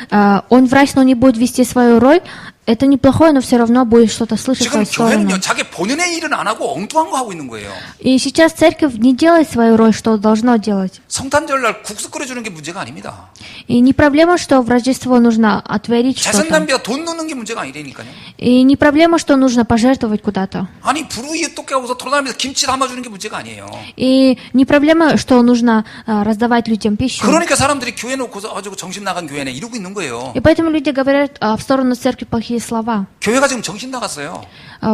он врач, но не будет вести свою роль, это неплохое, но все равно будет что-то слышать в 지금 свою сторону. 교회는요, 자기 본연의 일은 안 하고 엉뚱한 거 하고 있는 거예요. И сейчас церковь не делает свою роль, что должно делать. 성탄절날 국수 끓여주는 게 문제가 아닙니다. И не проблема, что в Рождество нужно отворить 재산 что-то. 낭비가 돈 넣는 게 문제가 아니라니까요. И не проблема, что нужно пожертвовать куда-то. 아니 불우이웃 돕게 하고서 돌아다니면서 김치 담아주는 게 문제가 아니에요. И не проблема, что нужно раздавать людям пищу. 그러니까 사람들이 교회 놓고서 아주 정신 나간 교회네 이러고 있는 거예요. И поэтому люди говорят в сторону церкви плохие слова. 교회가 지금 정신 나갔어요.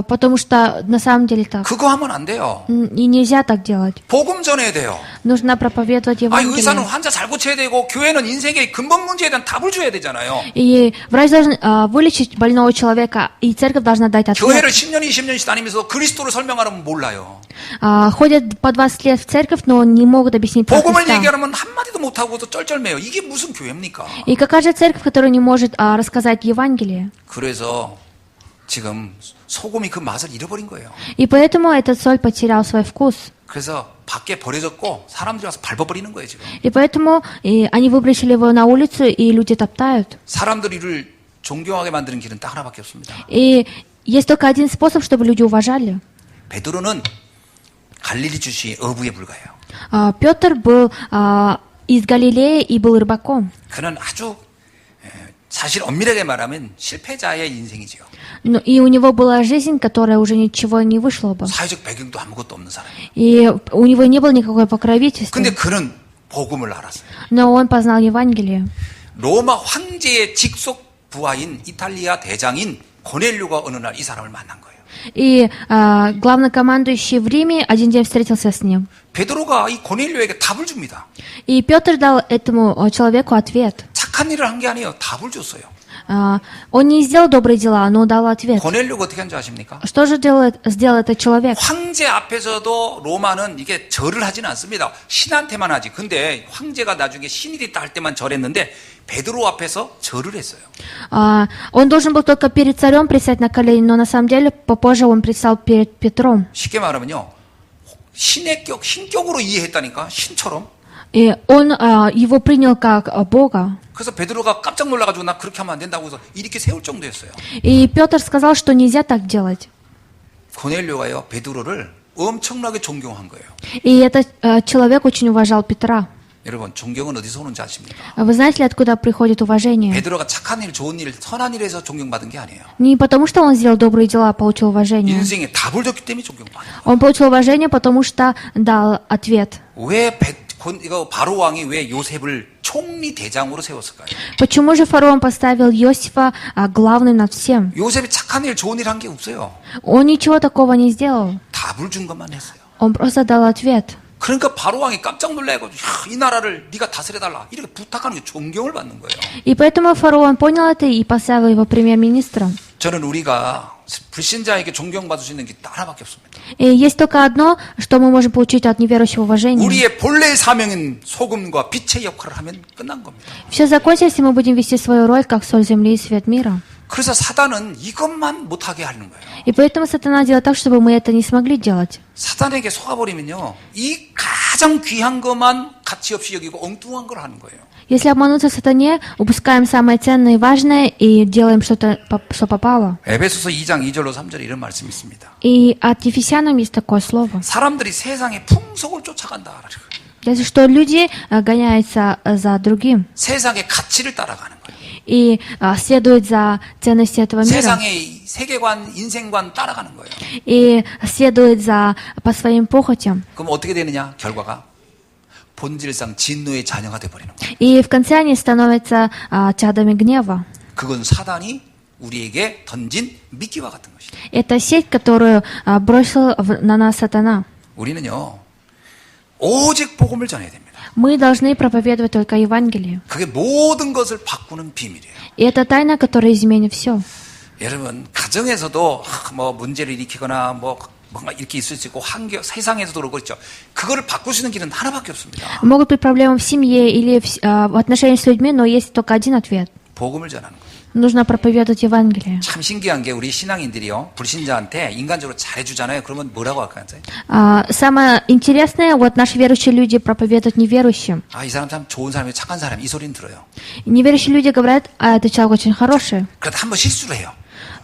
Потому что на самом деле так. 그거 하면 안 돼요. И нельзя так делать. 복음 전해야 돼요. Нужно проповедовать 아니 의사는 Евангелие. 환자 잘 고쳐야 되고 교회는 인생의 근본 문제에 대한 답을 줘야 되잖아요. И врач должен вылечить больного человека, и церковь должна дать ответ. 교회를 10년, 20년씩 다니면서 그리스도를 설명하려면 몰라요. Ходят по 20 лет в церковь, но не могут объяснить про 복음을 Христа. 얘기하려면 한마디도 못하고도 쩔쩔매요. 이게 무슨 교회입니까? И какая же церковь, которая не может рассказать Евангелие? 그래서 지금 소금이 그 맛을 잃어버린 거예요. И поэтому этот соль потерял свой вкус. 그래서 밖에 버려졌고 사람들이 와서 밟아버리는 거예요 지금. И поэтому они выбросили его на улицу, и люди топтают. 사람들이 이를 존경하게 만드는 길은 딱 하나밖에 없습니다. И есть только один способ, чтобы люди уважали. 베드로는 갈릴리 출신의 어부에 불과해요. Петр был из Галилеи и был рыбаком. 그는 아주 사실 엄밀하게 말하면 실패자의 인생이죠. И у него была жизнь, которая уже ничего не вышло бы. 사회적 배경도 아무것도 없는 사람이에요. И у него не было никакой покровительства. 근데 그는 복음을 알았어요. Но он познал Евангелие. 로마 황제의 직속 부하인 이탈리아 대장인 고넬료가 어느 날 이 사람을 만난 거예요. И главнокомандующий в Риме один день встретился с ним. 베드로가 이 고넬료에게 답을 줍니다. И Петр дал этому человеку ответ. 착한 일을 한 게 아니에요. 답을 줬어요. Он не сделал добрые дела, но дал ответ. 고넬료가 어떻게 한 줄 아십니까? Что же сделал этот человек? 황제 앞에서도 로마는 이게 절을 하지는 않습니다. 신한테만 하지. 근데 황제가 나중에 신이 됐다 할 때만 절했는데 베드로 앞에서 절을 했어요. Он должен был только перед царем предстать на колени, но на самом деле попозже он предстал перед Петром. 쉽게 말하면요. 신격으로 이해했다니까. 신처럼. И он его принял как Бога. 그래서 베드로가 깜짝 놀라가지고 나 그렇게 하면 안 된다고 해서 이렇게 세울 정도였어요. И Петр сказал, что нельзя так делать. 고넬료가요. 베드로를 엄청나게 존경한 거예요. И этот человек очень уважал Петра. 여러분 존경은 어디서 오는지 아십니까? Вы знаете ли, откуда приходит уважение? 베드로가 착한 일, 좋은 일, 선한 일에서 존경받은 게 아니에요. Не потому, что он сделал добрые дела, получил уважение. 인생에 답을 줬기 때문에 존경받아요. Он получил уважение, потому что дал ответ. 왜 바로 왕이 왜 요셉을 총리 대장으로 세웠을까요? Почему же фараон поставил Иосифа главным над всем? 요셉이 착한 일, 좋은 일 한 게 없어요. Он ничего такого не сделал. 답을 준 것만 했어요. Он просто дал ответ. 그러니까 바로 왕이 깜짝 놀라가지고 이 나라를 네가 다스려달라 이렇게 부탁하는 게 존경을 받는 거예요. И поэтому фараон понял это и поставил его премьер-министром. 저는 우리가 불신자에게 존경받을 수 있는 게 하나밖에 없습니다. И есть только одно, что мы можем получить от неверующего уважения. 우리의 본래 사명인 소금과 빛의 역할을 하면 끝난 겁니다. Все закончится, если мы будем вести свою роль, как соль земли и свет мира. 그래서 사단은 이것만 못하게 하는 거예요. И поэтому сатана делает так, чтобы мы это не смогли делать. 사단에게 속아버리면요, 이 가장 귀한 것만 가치 없이 여기고 엉뚱한 걸 하는 거예요. Если обмануться сатане, упускаем самое ценное и важное и делаем что-то, что попало. 에베소서 2장 2절로 3절에 이런 말씀이 있습니다. И от Ефесянам есть такое слово. 사람들이 세상의 풍속을 쫓아간다. Если что, люди гоняются за другим 세상의 가치를 따라가는 거예요. и следуют за ценностью этого мира. 세상의 세계관, 인생관 따라가는 거예요. И следуют по своим похотям. 그럼 어떻게 되느냐? 결과가 본질상 진노의 자녀가 돼버리는 거예요. И в конце они становятся чадами гнева. 그건 사단이 우리에게 던진 미끼와 같은 것이죠. Это сеть, которую бросил на нас сатана. 우리는요, 오직 복음을 전해야 됩니다. Мы должны проповедовать только Евангелие. 그게 모든 것을 바꾸는 비밀이에요. И это тайна, которая изменит все. 여러분, 가정에서도 뭐 문제를 일으키거나 뭔가 이렇게 있을 수 있고 세상에서도 그렇고 있죠. 그거를 바꿀 수 있는 길은 하나밖에 없습니다. Могут быть проблемы в семье или в отношениях с людьми, но есть только один ответ. 복음을 전하는 거예요. Нужно проповедовать Евангелие. 참 신기한 게 우리 신앙인들이요, 불신자한테 인간적으로 잘해주잖아요. 그러면 뭐라고 할까요? Самое интересное, вот наши верующие люди проповедуют неверующим. 이 사람 참 좋은 사람이에요. 착한 사람. 이 소리는 들어요. Неверующие люди говорят, этот человек очень хороший. 그래도 한번 실수를 해요.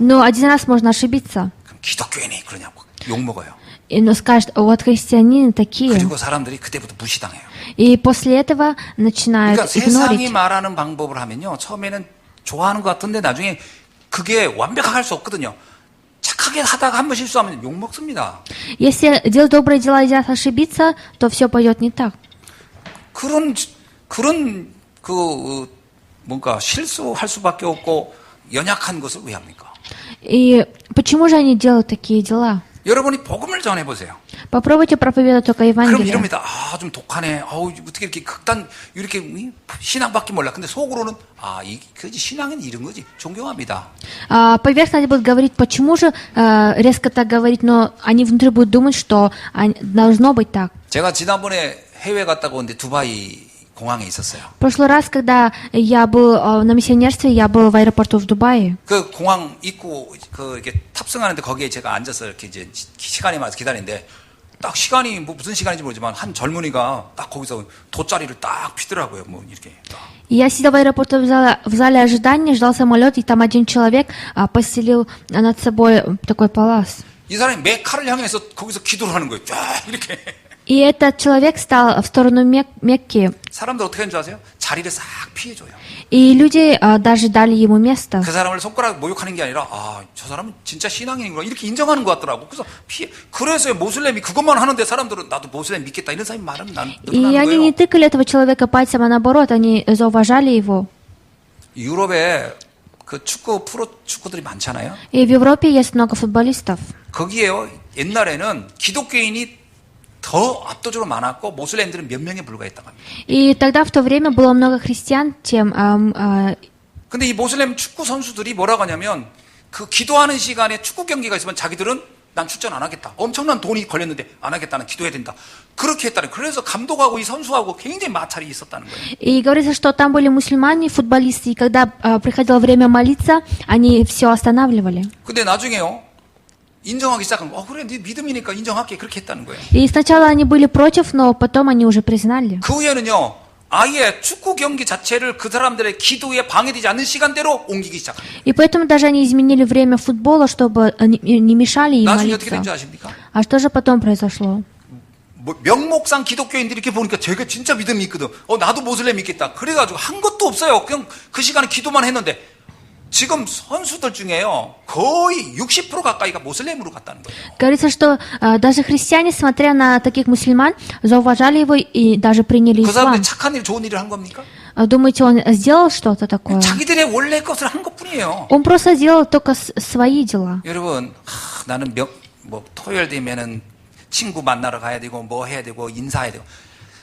Но один раз можно ошибиться. 그럼 기독교인이 그러냐고 욕먹어요. Но скажет, вот христианины такие. 그리고 사람들이 그때부터 무시당해요. И после этого начинают 그러니까 세상이 игнорить. 말하는 방법을 하면요, 처음에는 좋아하는 것 같은데 나중에 그게 완벽하게 할 수 없거든요. 착하게 하다가 한번 실수하면 욕 먹습니다. Если делать добрые дела и ошибиться, то все пойдет не так. 그런 뭔가 실수할 수밖에 없고 연약한 것을 왜 합니까? И почему же они делают такие дела? 여러분이 복음을 전해보세요. Попробуйте проповедовать только 그럼 Евангелие. 이럽니다. 좀 독하네. 어떻게 이렇게 이렇게 신앙밖에 몰라. 근데 속으로는 그지 신앙은 이런 거지. 존경합니다. Поверхностно они будут говорить, почему же резко так говорить, но они внутри будут думать, что должно быть так. 제가 지난번에 해외 갔다가 오는데 두바이 공항에 있었어요. В прошлый раз, когда я был на миссионерстве, я был в аэропорту в Дубае. 그 공항 입구 이렇게 탑승하는데 거기에 제가 앉아서 이렇게 이제 시간이 맞아서 기다리는데 딱 시간이 무슨 시간인지 모르지만 한 젊은이가 딱 거기서 돗자리를 딱 피더라고요. 이렇게. И я сидел в аэропорту в зале ожидания, ждал самолет, и там один человек постелил над собой такой палас. 이 사람이 메카를 향해서 거기서 기도를 하는 거예요. 쫙 이렇게. И этот человек стал в сторону Мекки. 사람들 어떻게 하는 줄 아세요? 자리를 싹 피해줘요. И люди даже дали ему место. 그 사람을 손가락 모욕하는 게 아니라 저 사람은 진짜 신앙인이구나 이렇게 인정하는 것 같더라고. 그래서 모슬렘이 그것만 하는데 사람들은 나도 모슬렘 믿겠다 이런 사람이 말하면 난 И они не тыкали этого человека пальцем, а наоборот, они зауважали его. 유럽에 그 프로 축구들이 많잖아요. И в Европе есть много футболистов. 거기에요. 옛날에는 기독교인이 더 압도적으로 많았고 모슬렘들은 몇 명에 불과했다고 합니다. И тогда в то время было много христиан, чем... 근데 이 모슬렘 축구 선수들이 뭐라고 하냐면 그 기도하는 시간에 축구 경기가 있으면 자기들은 난 출전 안 하겠다. 엄청난 돈이 걸렸는데 안 하겠다는 기도해야 된다. 그렇게 했다는. 그래서 감독하고 이 선수하고 굉장히 마찰이 있었다는 거예요. И говорится, что там были мусульмане, футболисты, и когда приходило время молиться, они все останавливали. 근데 나중에요. 인정하기 시작하면 그래 네 믿음이니까 인정할게 그렇게 했다는 거예요. И сначала они были против, но потом они уже признали. 그 후에는요. 아예 축구 경기 자체를 그 사람들의 기도에 방해되지 않는 시간대로 옮기기 시작합니다. И поэтому даже они изменили время футбола, чтобы не мешали им 나중에 어떻게 молиться. 된지 아십니까? А что же потом произошло? 명목상 기독교인들이 이렇게 보니까 제가 진짜 믿음이 있거든. 나도 모슬렘 믿겠다. 그래가지고 한 것도 없어요. 그냥 그 시간에 기도만 했는데 지금 선수들 중에요. 거의 60% 가까이가 모슬렘으로 갔다는 거예요. Говорится, что даже христиане, смотря на таких мусульман, зауважали его и даже приняли 그 ислам. 사람들이 착한 일, 좋은 일을 한 겁니까? Думаете, он сделал что-то такое? 자기들의 원래 것을 한 것뿐이에요. Он просто делал только свои дела. 여러분, 나는 토요일 되면은 친구 만나러 가야 되고 뭐 해야 되고 인사해야 되고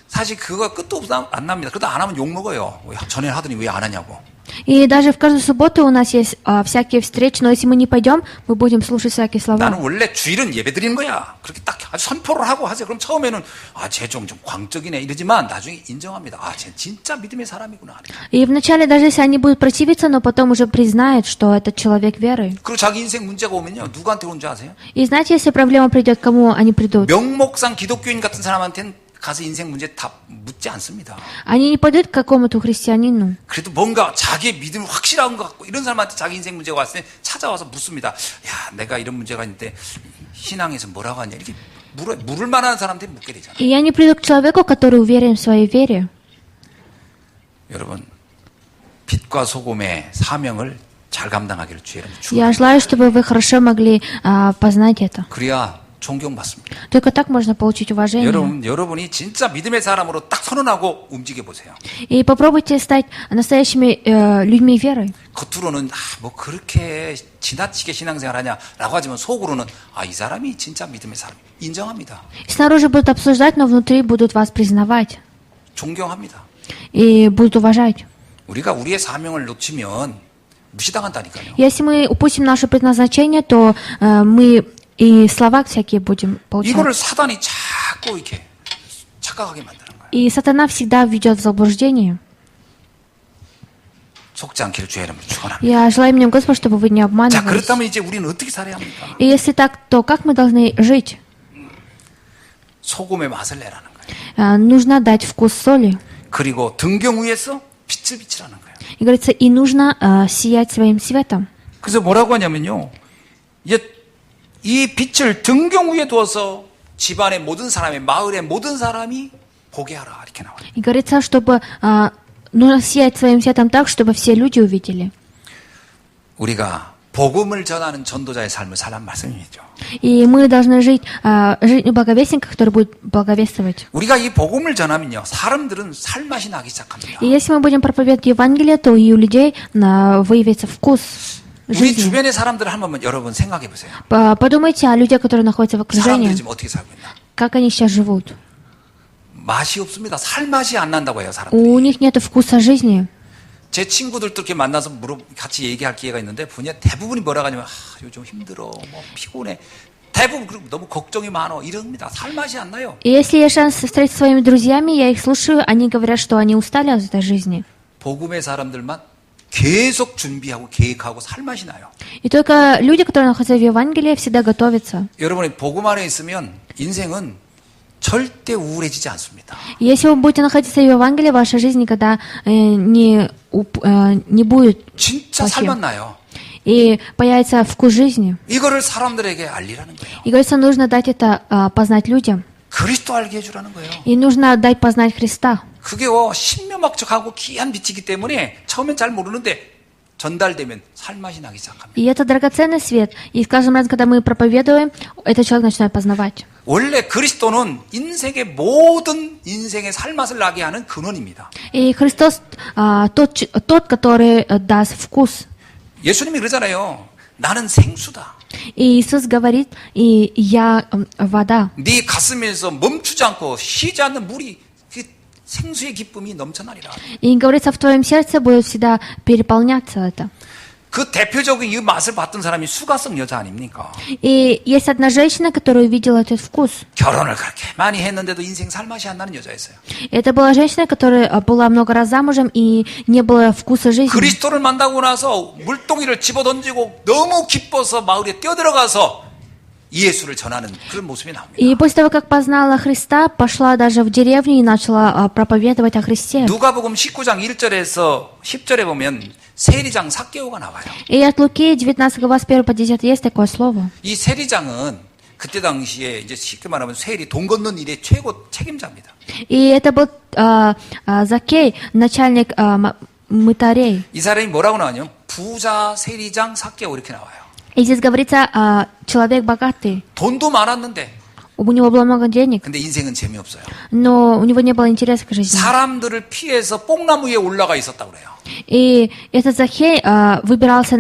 사실 그거 끝도 안 납니다. 그러다 안 하면 욕 먹어요. 전에 하더니 왜 안 하냐고. И даже в каждую субботу у нас есть всякие встречи, но если мы не пойдем, мы будем слушать всякие слова. 나는 원래 주일은 예배 드리는 거야. 그렇게 딱 아주 선포를 하고 하세요. 그럼 처음에는 쟤 좀 광적이네 이러지만 나중에 인정합니다. 쟤 진짜 믿음의 사람이구나. И вначале даже если они будут противиться, но потом уже признают, что это человек веры. 그리고 자기 인생 문제가 오면요. 누구한테 오는지 아세요? И знаете, если проблема придет, к кому они придут? 명목상 기독교인 같은 사람한테는 가서 인생 문제 답 묻지 않습니다. Они не пойдут к какому-то христианину. 그래도 뭔가 자기의 믿음이 확실한 것 같고 이런 사람한테 자기 인생 문제가 왔을 때 찾아와서 묻습니다. 야, 내가 이런 문제가 있는데 신앙에서 뭐라고 하냐 이렇게 물을 만한 사람한테 묻게 되잖아요. И я не приду к человеку, который уверен в своей вере. 여러분 빛과 소금의 사명을 잘 감당하기를 주의 이름으로 Я 축원합니다. желаю, чтобы вы хорошо могли познать это. 그래야 존경받습니다. Только так можно получить уважение. 여러분이 진짜 믿음의 사람으로 딱 선언하고 움직여 보세요. И попробуйте стать настоящими людьми веры. 겉으로는 뭐 그렇게 지나치게 신앙생활하냐라고 하지만 속으로는 이 사람이 진짜 믿음의 사람 인정합니다. Снаружи будут обсуждать, но внутри будут вас признавать 존경합니다. и будут уважать. 우리가 우리의 사명을 놓치면 무시당한다니까요. Если мы упустим наше предназначение, то мы и слова всякие будем получать. 이거를 사단이 자꾸 이렇게 착각하게 만드는 거예요. И сатана всегда ведет в заблуждение. 속지 않기를 주의 이름으로 축원합니다. Я желаю мне, Господь, чтобы вы не 자, обманывались. 그렇다면 이제 우리는 어떻게 살아야 합니까? И если так, то как мы должны жить? 소금의 맛을 내라는 거예요. Нужно дать вкус соли. 그리고 등경 위에서 빛을 비치라는 거예요. И говорится, и нужно сиять своим светом. 그래서 뭐라고 하냐면요. 이제 이 빛을 등경 위에 두어서 집안의 모든 사람이 마을의 모든 사람이 보게 하라 이렇게 나와요. И говорится, чтобы нужно сиять своим светом так, чтобы все люди увидели. 우리가 복음을 전하는 전도자의 삶을 살란 말씀이죠. И мы должны жить жизнью благовестника, который будет благовествовать. 우리가 이 복음을 전하면요. 사람들은 살맛이 나기 시작합니다. И если мы будем проповедовать Евангелие, то и у людей выявится вкус 우리 жизни. 주변의 사람들을 한번 여러분 생각해 보세요. Подумайте о людях, которые находятся в окружении. 사람들이 지금 어떻게 살고 있나? Как они сейчас живут. 맛이 없습니다. 살맛이 안 난다고 해요, 사람들이. У них нет вкуса жизни. 제 친구들도 이렇게 만나서 같이 얘기할 기회가 있는데 대부분이 뭐라고 하냐면 요즘 힘들어, 뭐 피곤해. 대부분 그리고 너무 걱정이 많어 이럽니다. 살맛이 안 나요. И если я шанс встретиться со своими друзьями, я их слушаю, они говорят, что они устали от этой жизни. 복음의 사람들만 계속 준비하고 계획하고 살맛이 나요. И только люди, которые находятся в Евангелии, всегда готовятся. 여러분이 복음 안에 있으면 인생은 절대 우울해지지 않습니다. И если вы будете находиться в Евангелии, ваша жизнь никогда не будет 진짜 살맛 나요. и появится вкус жизни. 이거를 사람들에게 알리라는 거예요. И говорится, нужно дать это познать людям. 그리스도 알게 해주라는 거예요. И нужно дать познать Христа. 그게 신묘막적하고 귀한 빛이기 때문에 처음엔 잘 모르는데 전달되면 살맛이 나기 시작합니다. И это драгоценный свет. И с каждым разом, когда мы проповедуем, этот человек начинает познавать. 원래 그리스도는 모든 인생의 살맛을 나게 하는 근원입니다. И Христос тот, который даст вкус. 예수님이 그러잖아요. 나는 생수다. И Иисус говорит, и я вода. 네 가슴에서 멈추지 않고 쉬지 않는 물이 그 생수의 기쁨이 넘쳐나리라. И говорится, в твоем сердце будет всегда переполняться это. 그 대표적인 이 맛을 봤던 사람이 수가성 여자 아닙니까? И есть одна женщина, которая увидела этот вкус. 결혼을 그렇게 많이 했는데도 인생 살맛이 안 나는 여자였어요. Это была женщина, которая была много раз замужем и не было вкуса жизни. 그리스도를 만나고 나서 물동이를 집어던지고 너무 기뻐서 마을에 뛰어들어가서 예수를 전하는 그런 모습이 나옵니다. И после того, как познала Христа, пошла даже в деревню и начала проповедовать о Христе. 누가복음 19장 1절에서 10절에 보면 세리장 삭개오가 나와요. И от Луки 19 глава с 1 по 10 есть такое слово. 이 세리장은 그때 당시에 이제 쉽게 말하면 세리 돈 걷는 일의 최고 책임자입니다. И это был Закей, начальник мытарей. 이 사람이 뭐라고 나오냐면 부자 세리장 삭개오 이렇게 나와요. И здесь говорится, человек богатый. 돈도 많았는데 У него было много денег, 근데 인생은 재미없어요. но у него не было интереса к жизни. 사람들을 피해서 뽕나무 위에 올라가 있었다고 그래요. И этот Захей выбирался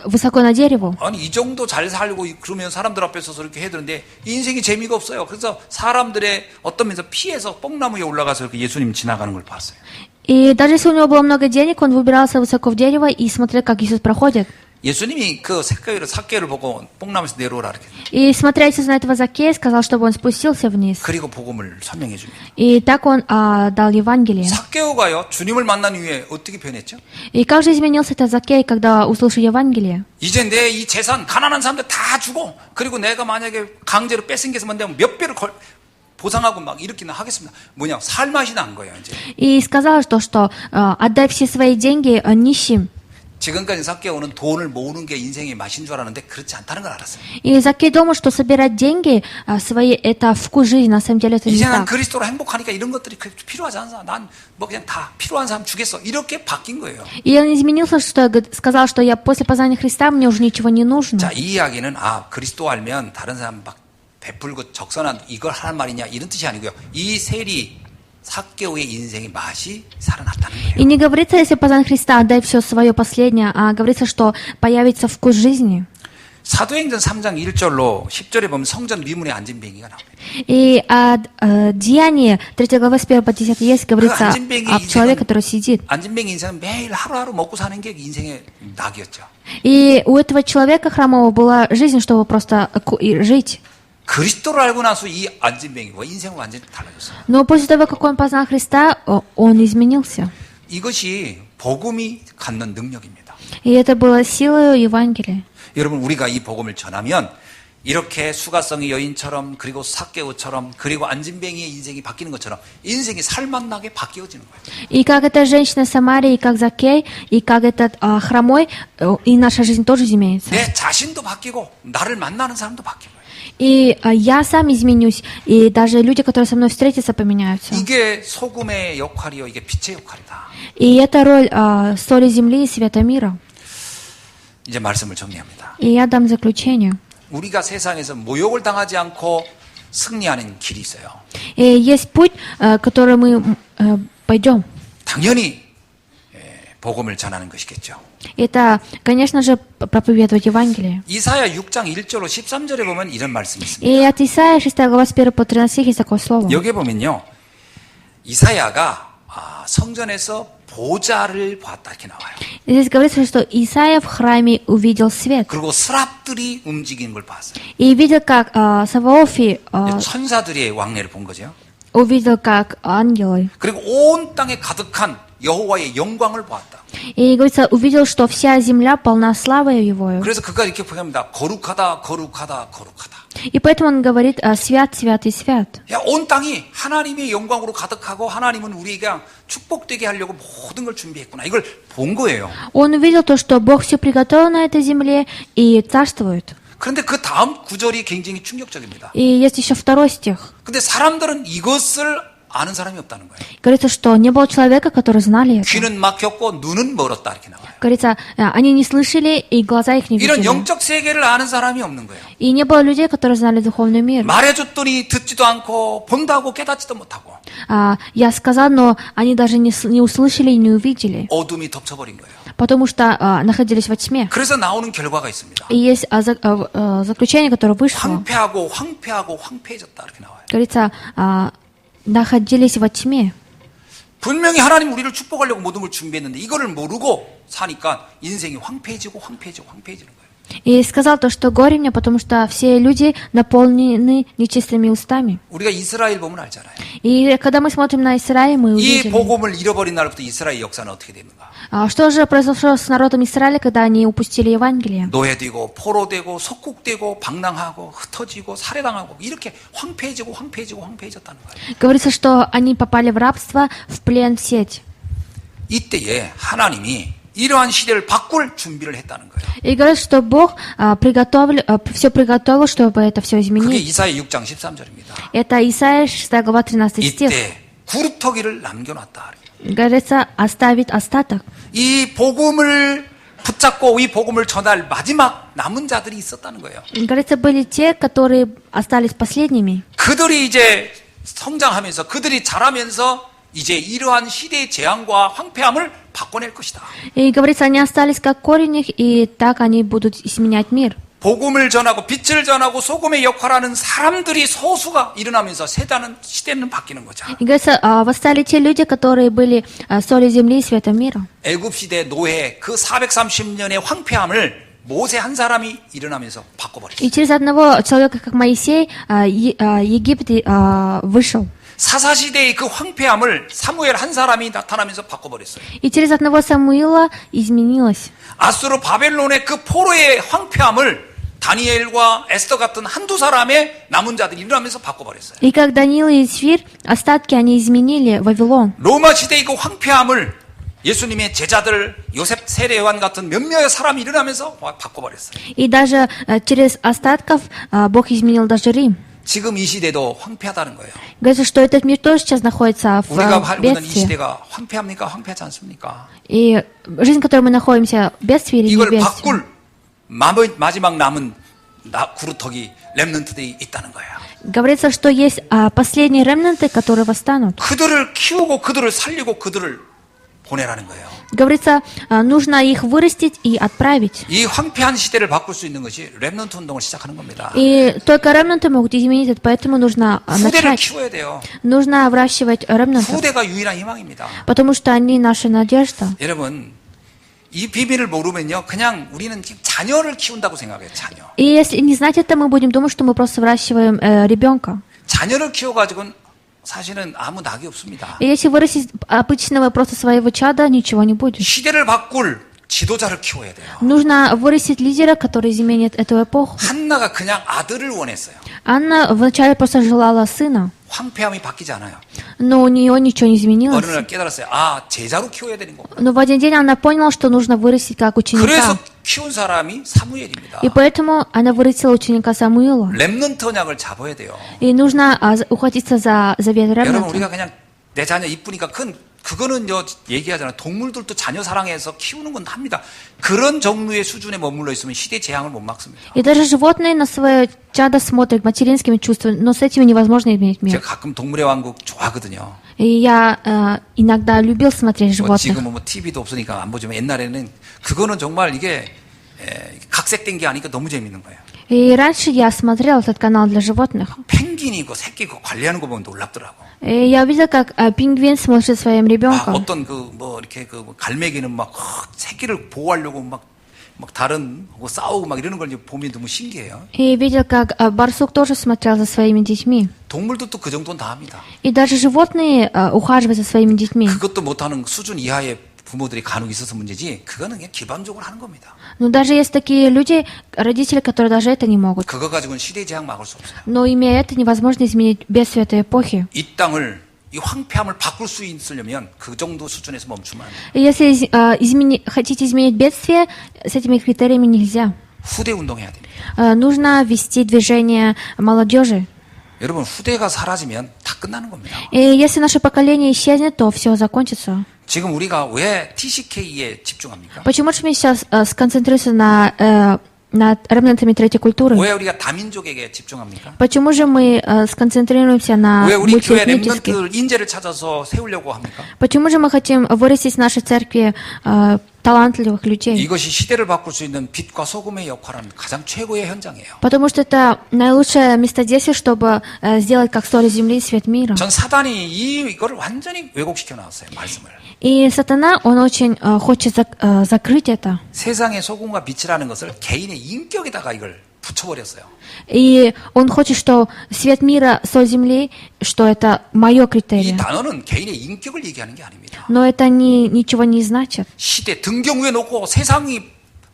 высоко на дерево. 아니 이 정도 잘 살고 그러면 사람들 앞에 서서 이렇게 해야 되는데 인생이 재미가 없어요. 그래서 사람들의 어떤 면에서 피해서 뽕나무 위에 올라가서 이렇게 예수님 지나가는 걸 봤어요. И даже если у него было много денег, он выбирался высоко в дерево и смотрел, как Иисус проходит. 예수님이 그 삭개오를 보고 뽕나무에서 내려오라 이렇게. И смотря Иисус на этого Закея, сказал, чтобы он спустился вниз. 그리고 복음을 설명해 줍니다. И так он дал Евангелие. 삭개오가요 주님을 만난 이후에 어떻게 변했죠? И как же изменился этот Закей, когда услышал Евангелие? 이제 내 이 재산 가난한 사람들 다 주고 그리고 내가 만약에 강제로 뺏은 게 있으면 내가 몇 배를 보상하고 막 이렇게는 하겠습니다. 뭐냐, 살맛이 난 거예요, 이제. И сказала то, что отдай все свои деньги нищим. 지금까지 삭개오는 돈을 모으는 게 인생의 맛인 줄 알았는데 그렇지 않다는 걸 알았어요. И Закей думал, что собирать деньги свои – это вкус жизни. На самом деле это не 이제 난 так. 그리스도로 행복하니까 이런 것들이 필요하지 않아. 난 뭐 그냥 다 필요한 사람 주겠어. 이렇게 바뀐 거예요. И он изменился, что сказал, что я после познания Христа, мне уже ничего не нужно. 자, 이 이야기는 그리스도 알면 다른 사람 막 베풀고 적선한 이걸 하는 말이냐 이런 뜻이 아니고요. 이 세리 삭개오의 인생의 맛이 살아났다는 거예요. И не говорится, если познать Христа, отдай все свое последнее, а говорится, что появится вкус жизни. 사도행전 3장 1절로 10절에 보면 성전 미문에 앉은 뱅이가 나옵니다. И Деяние 3 глава с 1 по 10 есть, говорится об человеке, который сидит. 앉은 뱅이 인생은 매일 하루하루 먹고 사는 게 인생의 낙이었죠. И у этого человека хромого была жизнь, чтобы просто жить. 그리스도를 알고 나서 이 앉은 뱅이와 인생은 완전히 달라졌어요. Но после того, как он познал Христа, он изменился. 이것이 복음이 갖는 능력입니다. И это было силой Евангелия. 여러분, 우리가 이 복음을 전하면 이렇게 수가성의 여인처럼 그리고 삭개오처럼 그리고 앉은뱅이의 인생이 바뀌는 것처럼 인생이 살맛나게 바뀌어지는 거예요. И как эта женщина Самарии, и как Закей, и как этот хромой, и наша жизнь тоже изменится. 내 자신도 바뀌고 나를 만나는 사람도 바뀌고요. И я сам изменюсь, и даже люди, которые со мной встретятся, поменяются. 이게 소금의 역할이요, 이게 빛의 역할이다. И это роль соли земли и света мира. 이제 말씀을 정리합니다. И я дам заключение. 우리가 세상에서 모욕을 당하지 않고 승리하는 길이 있어요. И есть путь, который мы пойдем. 당연히 복음을 전하는 것이겠죠. Это, конечно же, проповедовать Евангелие. 이사야 6장 1절로 13절에 보면 이런 말씀이 있습니다. И от Исаия 6 глава с 1 по 13 есть такое слово. 여기에 보면요, 이사야가 성전에서 보좌를 보았다 이렇게 나와요. Здесь говорится, что Исаия в храме увидел свет. 그리고 스랍들이 움직이는 걸 봤어요. И видел, как Саваофи 천사들의 왕래를 본 거죠. увидел, как ангелы. 그리고 온 땅에 가득한 여호와의 영광을 보았다. И говорится, увидел, что вся земля полна славой Его. 그래서 그가 이렇게 표현합니다. 거룩하다, 거룩하다, 거룩하다. И поэтому он говорит, свят, свят и свят. 야, 온 땅이 하나님의 영광으로 가득하고 하나님은 우리에게 축복되게 하려고 모든 걸 준비했구나. 이걸 본 거예요. Он увидел то, что Бог все приготовил на этой земле и царствует. 그런데 그 다음 구절이 굉장히 충격적입니다. И есть еще второй стих. 근데 사람들은 이것을 아는 사람이 없다는 거예요. Говорится, что не было человека, который знали это. 귀는 막혔고 눈은 멀었다 이렇게 나와요. Говорится, они не слышали, и глаза их не 이런 видели. 영적 세계를 아는 사람이 없는 거예요. И не было людей, которые знали духовный мир. 말해줬더니 듣지도 않고 본다고 깨닫지도 못하고 Я сказал, но они даже не услышали и не увидели, 어둠이 덮쳐버린 거예요. потому что находились во тьме. 그래서 나오는 결과가 있습니다. И есть заключение, которое вышло. 황폐하고 황폐하고 황폐해졌다 이렇게 나와요. Говорится, находились во тьме. 분명히 하나님 우리를 축복하려고 모든 걸 준비했는데 이거를 모르고 사니까 인생이 황폐해지고 황폐해지고 황폐해지는 거예요. И сказал то, что горе мне, потому что все люди наполнены нечистыми устами. 우리가 이스라엘 보면 알잖아요. И когда мы смотрим на Израиль, мы 이 увидели, 복음을 잃어버린 날부터 이스라엘 역사는 어떻게 됐는가? что же произошло с народом Израиля, когда они упустили Евангелие. 노예되고 포로되고 속국되고 방랑하고 흩어지고 살해당하고 이렇게 황폐해지고 황폐해지고 황폐해졌다는 거예요. Говорится, что они попали в рабство, в плен, в сеть. 이때에 하나님이 이러한 시대를 바꿀 준비를 했다는 거예요. И говорят, что Бог все приготовил, чтобы это все 그게 изменить. 이사야 6장 13절입니다. Это Исайя 6 глава 13 стих. 이때 구루터기를 남겨놨다. Говорится, оставить остаток. 이 복음을 붙잡고 이 복음을 전할 마지막 남은 자들이 있었다는 거예요. Говорится, были те, которые остались последними. 그들이 이제 성장하면서 그들이 자라면서 이제 이러한 시대의 재앙과 황폐함을 바꿔낼 것이다. И говорится, они остались как корень их, и так они будут изменять мир. 복음을 전하고 빛을 전하고 소금의 역할하는 사람들이 소수가 일어나면서 시대는 바뀌는 거죠. И говорится, восстали те люди, которые были солью земли и светом мира. 애굽 시대 노예 그 430년의 황폐함을 모세 한 사람이 일어나면서 바꿔버렸어요. И через одного человека, как Моисей, Египет вышел. 사사시대의 그 황폐함을 사무엘 한 사람이 나타나면서 바꿔버렸어요. И через одного Самуила изменилось. 아수르 바벨론의 그 포로의 황폐함을 다니엘과 에스더 같은 한두 사람의 남은 자들이 일어나면서 바꿔버렸어요. И как Даниил и Сфир, остатки они изменили Вавилон. 로마 시대의 그 황폐함을 예수님의 제자들 요셉 세례 요한 같은 몇몇의 사람이 일어나면서 바꿔버렸어요. И даже через остатков Бог изменил даже Рим. 지금 이 시대도 황폐하다는 거예요. Говорится, что этот мир тоже сейчас находится 우리가 в 살고 있는 이 бедствии. 시대가 황폐합니까? 황폐하지 않습니까? И жизнь, в которой мы находимся, бедствие или не 이걸 бедствие. 바꿀 마지막 남은 구루터기 렘넌트들이 있다는 거예요. Говорится, что есть последние ремнанты, которые восстанут. 그들을 키우고 그들을 살리고 그들을 보내라는 거예요. Говорится, нужно их вырастить и отправить. 이 황폐한 시대를 바꿀 수 있는 것이 렘넌트 운동을 시작하는 겁니다. И только ремнанты могут изменить это, поэтому нужно 후대를 начать. 키워야 돼요. Нужно выращивать ремнантов, 후대가 유일한 희망입니다. потому что они наша надежда. 여러분, 이 비밀을 모르면요, 그냥 우리는 자녀를 키운다고 생각해요. 자녀. И если не знать это, мы будем думать, что мы просто выращиваем ребенка. 자녀를 키워가지고는 사실은 아무 낙이 없습니다. И если вырастить обычного просто своего чада, ничего не будет. 시대를 바꿀 지도자를 키워야 돼요. Нужно вырастить лидера, который изменит эту эпоху. 한나가 그냥 아들을 원했어요. Анна вначале просто желала сына, 황폐함이 바뀌지 않아요. но у нее ничего не изменилось. 어느 날 깨달았어요. 아, 제자로 키워야 되는 거구나. Но в один день она поняла, что нужно вырастить как 그래서 ученика. 키운 사람이 사무엘입니다. И поэтому она вырастила ученика Самуила. 렘넌트 언약을 잡아야 돼요. И нужно ухватиться за завет 여러분, ремнанта. 우리가 그냥 내 자녀 이쁘니까 그거는요, 얘기하잖아요. 동물들도 자녀 사랑해서 키우는 건 합니다. 그런 정도의 수준에 머물러 있으면 시대 재앙을 못 막습니다. И даже животные на свое чадо смотрят материнскими чувствами, но с этими невозможно изменить мир. 제가 가끔 동물의 왕국 좋아하거든요. И я иногда любил смотреть 뭐 животных. 지금은 뭐 TV도 없으니까 안 보지만 옛날에는 그거는 정말 이게 각색된 게 아니니까 너무 재밌는 거예요. И раньше я смотрел этот канал для животных. 펭귄이 그 새끼 그 관리하는 거 보면 놀랍더라고. И я видел, как пингвин смотрит своим 아, ребенком. 어떤 그 뭐 이렇게 그 갈매기는 막 새끼를 보호하려고 막 다른 거 싸우고 막 이러는 걸 이제 보면 너무 신기해요. И видел, как барсук тоже смотрел за своими детьми. 동물도 또 그 정도는 다 합니다. И даже животные ухаживают за своими детьми. 그것도 못하는 수준 이하의 부모들이 간혹 있어서 문제지 그거는 그냥 기반적으로 하는 겁니다. Но даже есть такие люди, родители, которые даже это не могут. 그거 가지고는 시대 재앙 막을 수 없어요. Но имея это, невозможно изменить бедствие этой эпохи. 이 땅을 이 황폐함을 바꿀 수 있으려면 그 정도 수준에서 멈추면 안 돼요. И если хотите изменить бедствие, с этими критериями нельзя. 후대 운동해야 됩니다. Нужно вести движение молодежи. 여러분, 후대가 사라지면 다 끝나는 겁니다. И если наше поколение исчезнет, то все закончится. 지금 우리가 왜 TCK에 집중합니까? Почему же мы сейчас сконцентрируемся над ремнантами третьей культуры? 왜 우리가 다민족에게 집중합니까? Почему же мы сконцентрируемся на 왜 우리 교회 мультиэтнических? 렘넌트들 인재를 찾아서 세우려고 합니까? Почему же мы хотим вырастить в нашей церкви талантливых людей? 이것이 시대를 바꿀 수 있는 빛과 소금의 역할은 가장 최고의 현장이에요. Потому что это наилучшее местодействие, чтобы сделать как соль земли и свет мира. 전 사단이 이걸 완전히 왜곡시켜 나왔어요, 말씀을. И сатана, он очень хочет закрыть это. 세상의 소금과 빛이라는 것을 개인의 인격에다가 이걸 붙여버렸어요. И он хочет, что свет мира, соль земли, что это мое 이 критерий. 단어는 개인의 인격을 얘기하는 게 아닙니다. Но это ничего не значит. 시대 등경 위에 놓고 세상이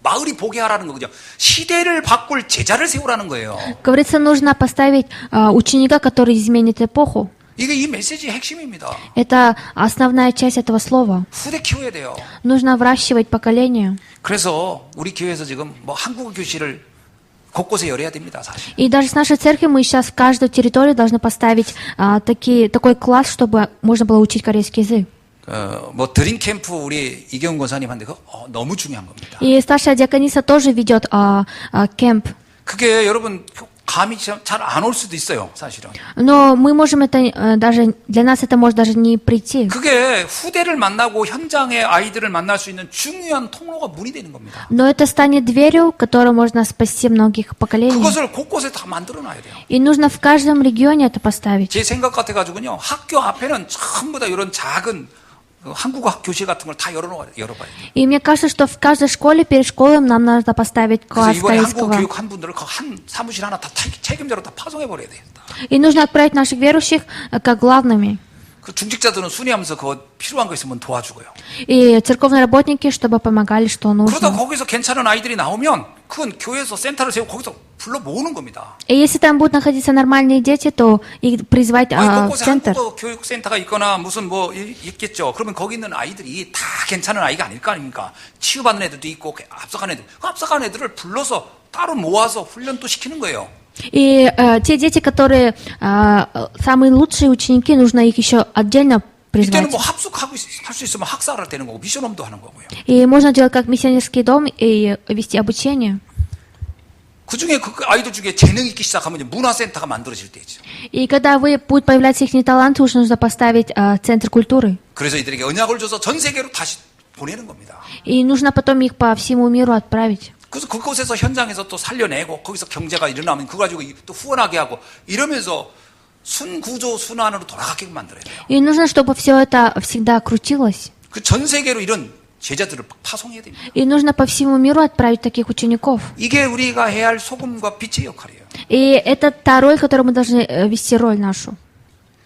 마을이 보게 하라는 거거든요. 시대를 바꿀 제자를 세우라는 거예요. Говорится, нужно поставить ученика, который изменит эпоху. 이게 이 메시지의 핵심입니다. Это основная часть этого слова. 후대 키워야 돼요. Нужно выращивать поколение. 그래서 우리 교회에서 지금 뭐 한국어 교실을 곳곳에 열어야 됩니다, 사실. И даже с нашей церкви мы сейчас в каждую территорию должны поставить такой класс, чтобы можно было учить корейский язык. 뭐 드림 캠프 우리 이경 권사님한테 너무 중요한 겁니다. И старшая диакониса тоже ведет кемп. 그게 여러분 감이 잘 안 올 수도 있어요, 사실은. Но мы можем это даже для нас это может даже не прийти. 그게 후대를 만나고 현장의 아이들을 만날 수 있는 중요한 통로가 문이 되는 겁니다. Но это станет дверью, которой можно спасти многих поколений. 그것을 곳곳에 다 만들어 놔야 돼요. И нужно в каждом регионе это поставить. 제 생각 같아가지고요, 학교 앞에는 전부 다 이런 작은 한국어 교실 같은 걸 다 열어봐야 돼요. И мне кажется, что в каждой школе, перед школой нам нужно поставить 그래서 класс 이번에 한국어 корейского. 교육 한 분들을 한 사무실 하나 다 책임자로 다 파송해버려야 되겠다. И нужно отправить наших верующих как главными. 그 중직자들은 순회하면서 그거 필요한 거 있으면 도와주고요. И церковные работники, чтобы помогали, что 그러다 нужно. 거기서 괜찮은 아이들이 나오면 그건 교회에서 센터를 세우고 거기서 불러 모으는 겁니다. И если там будут находиться нормальные дети, то их призвать 아니, в 곳곳에 центр. 한국어 교육센터가 있거나 무슨 뭐 있겠죠. 그러면 거기 있는 아이들이 다 괜찮은 아이가 아닐 거 아닙니까? 치유받는 애들도 있고 합석하는 애들. 그 합석하는 애들을 불러서 따로 모아서 훈련도 시키는 거예요. И те дети, которые самые лучшие ученики, нужно их еще отдельно 이때는 призвать. 뭐 합숙하고 할 수 있으면 학사를 되는 거고 미션홈도 하는 거고요. И можно делать как миссионерский дом и вести обучение. 그 중에 그 아이들 중에 재능 있기 시작하면 이제 문화센터가 만들어질 때죠. И когда будут появляться их таланты, уже нужно поставить центр культуры. 그래서 이들에게 언약을 줘서 전 세계로 다시 보내는 겁니다. И нужно потом их по всему миру отправить. 그래서 그곳에서 현장에서 또 살려내고 거기서 경제가 일어나면 그거 가지고 또 후원하게 하고 이러면서 순구조 순환으로 돌아가게 만들어야 돼요. И нужно, чтобы все это всегда крутилось. 그 전 세계로 이런 제자들을 파송해야 됩니다. И нужно по всему миру отправить таких учеников. 이게 우리가 해야 할 소금과 빛의 역할이에요. И это та роль, которую мы должны вести роль нашу.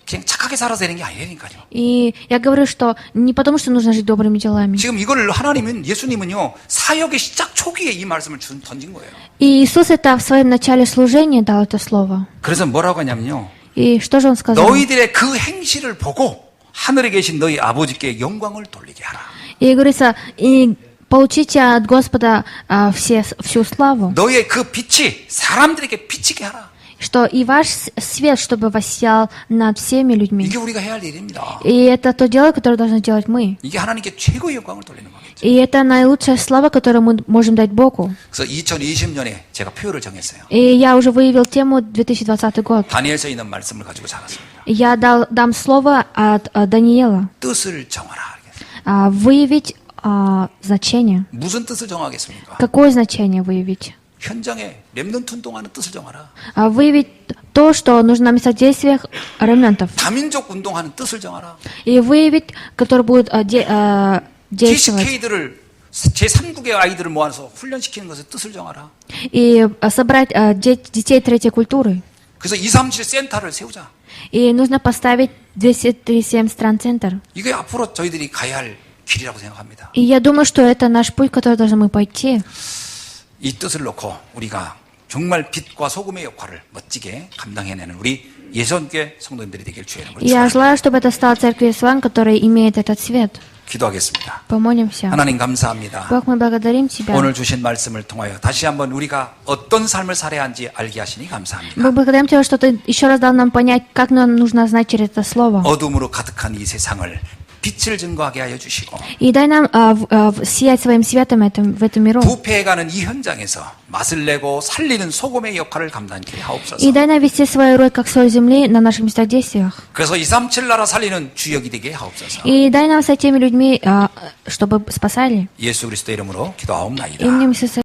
그냥 착하게 살아서 되는 게 아니라니까요. И я говорю, что не потому, что нужно жить добрыми делами. 지금 이걸 하나님은 예수님은요 사역의 시작 초기에 이 말씀을 던진 거예요. И Иисус это в своем начале служения дал это слово. 그래서 뭐라고 하냐면요. И что же Он сказал? 너희들의 그 행실을 보고 하늘에 계신 너희 아버지께 영광을 돌리게 하라. И говорится, и получите от Господа всю славу, 너희의 그 빛이 사람들에게 비치게 하라. что и ваш свет, чтобы воссиял над всеми людьми. 이게 우리가 해야 할 일입니다. И это то дело, которое должны делать мы. 이게 하나님께 최고의 영광을 돌리는 거겠죠. И это наилучшая слава, которую мы можем дать Богу. 그래서 2020년에 제가 표를 정했어요. И я уже выявил тему 2020 год. 다니엘서에 있는 말씀을 가지고 잡았습니다. Я дам слово от Даниила. 뜻을 정하라. Выявить значение. 무슨 뜻을 정하겠습니까? Какое значение выявить? 현장에 렘넌트 운동하는 뜻을 정하라. Выявить то, что нужно на местах действиях ремнантов. 다민족 운동하는 뜻을 정하라. И выявить, который будет действовать. TCK들을 제3국의 아이들을 모아서 훈련시키는 것의 뜻을 정하라. И собрать детей третьей культуры. 그래서 237 센터를 세우자. И нужно поставить 237 стран-центр. 이게 앞으로 저희들이 가야 할 길이라고 생각합니다. И я думаю, что это наш путь, который должны мы пойти. 이 뜻을 놓고 우리가 정말 빛과 소금의 역할을 멋지게 감당해내는 우리 예선교회 성도님들이 되길 주의하는 И я 거죠. желаю, чтобы это стала церковь Исван, которая имеет этот свет. 기도하겠습니다. Помолимся. 하나님 감사합니다. Бог, мы благодарим Тебя. 오늘 주신 말씀을 통하여 다시 한번 우리가 어떤 삶을 살아야 하는지 알게 하시니 감사합니다. Мы благодарим Тебя, что Ты еще раз дал нам понять, как нам нужно знать через это слово. 어둠으로 가득한 이 세상을 빛을 증거하게 하여 주시고 И дай нам сиять своим светом в этом миру. 부패해가는 이 현장에서 맛을 내고 살리는 소금의 역할을 감당케 하옵소서. И дай нам вести свою роль, как соль земли, на наших местах действиях. 그래서 237 나라 살리는 주역이 되게 하옵소서. И дай нам с этими людьми, чтобы спасали. 예수 그리스도 이름으로 기도하옵나이다. Именем Иисуса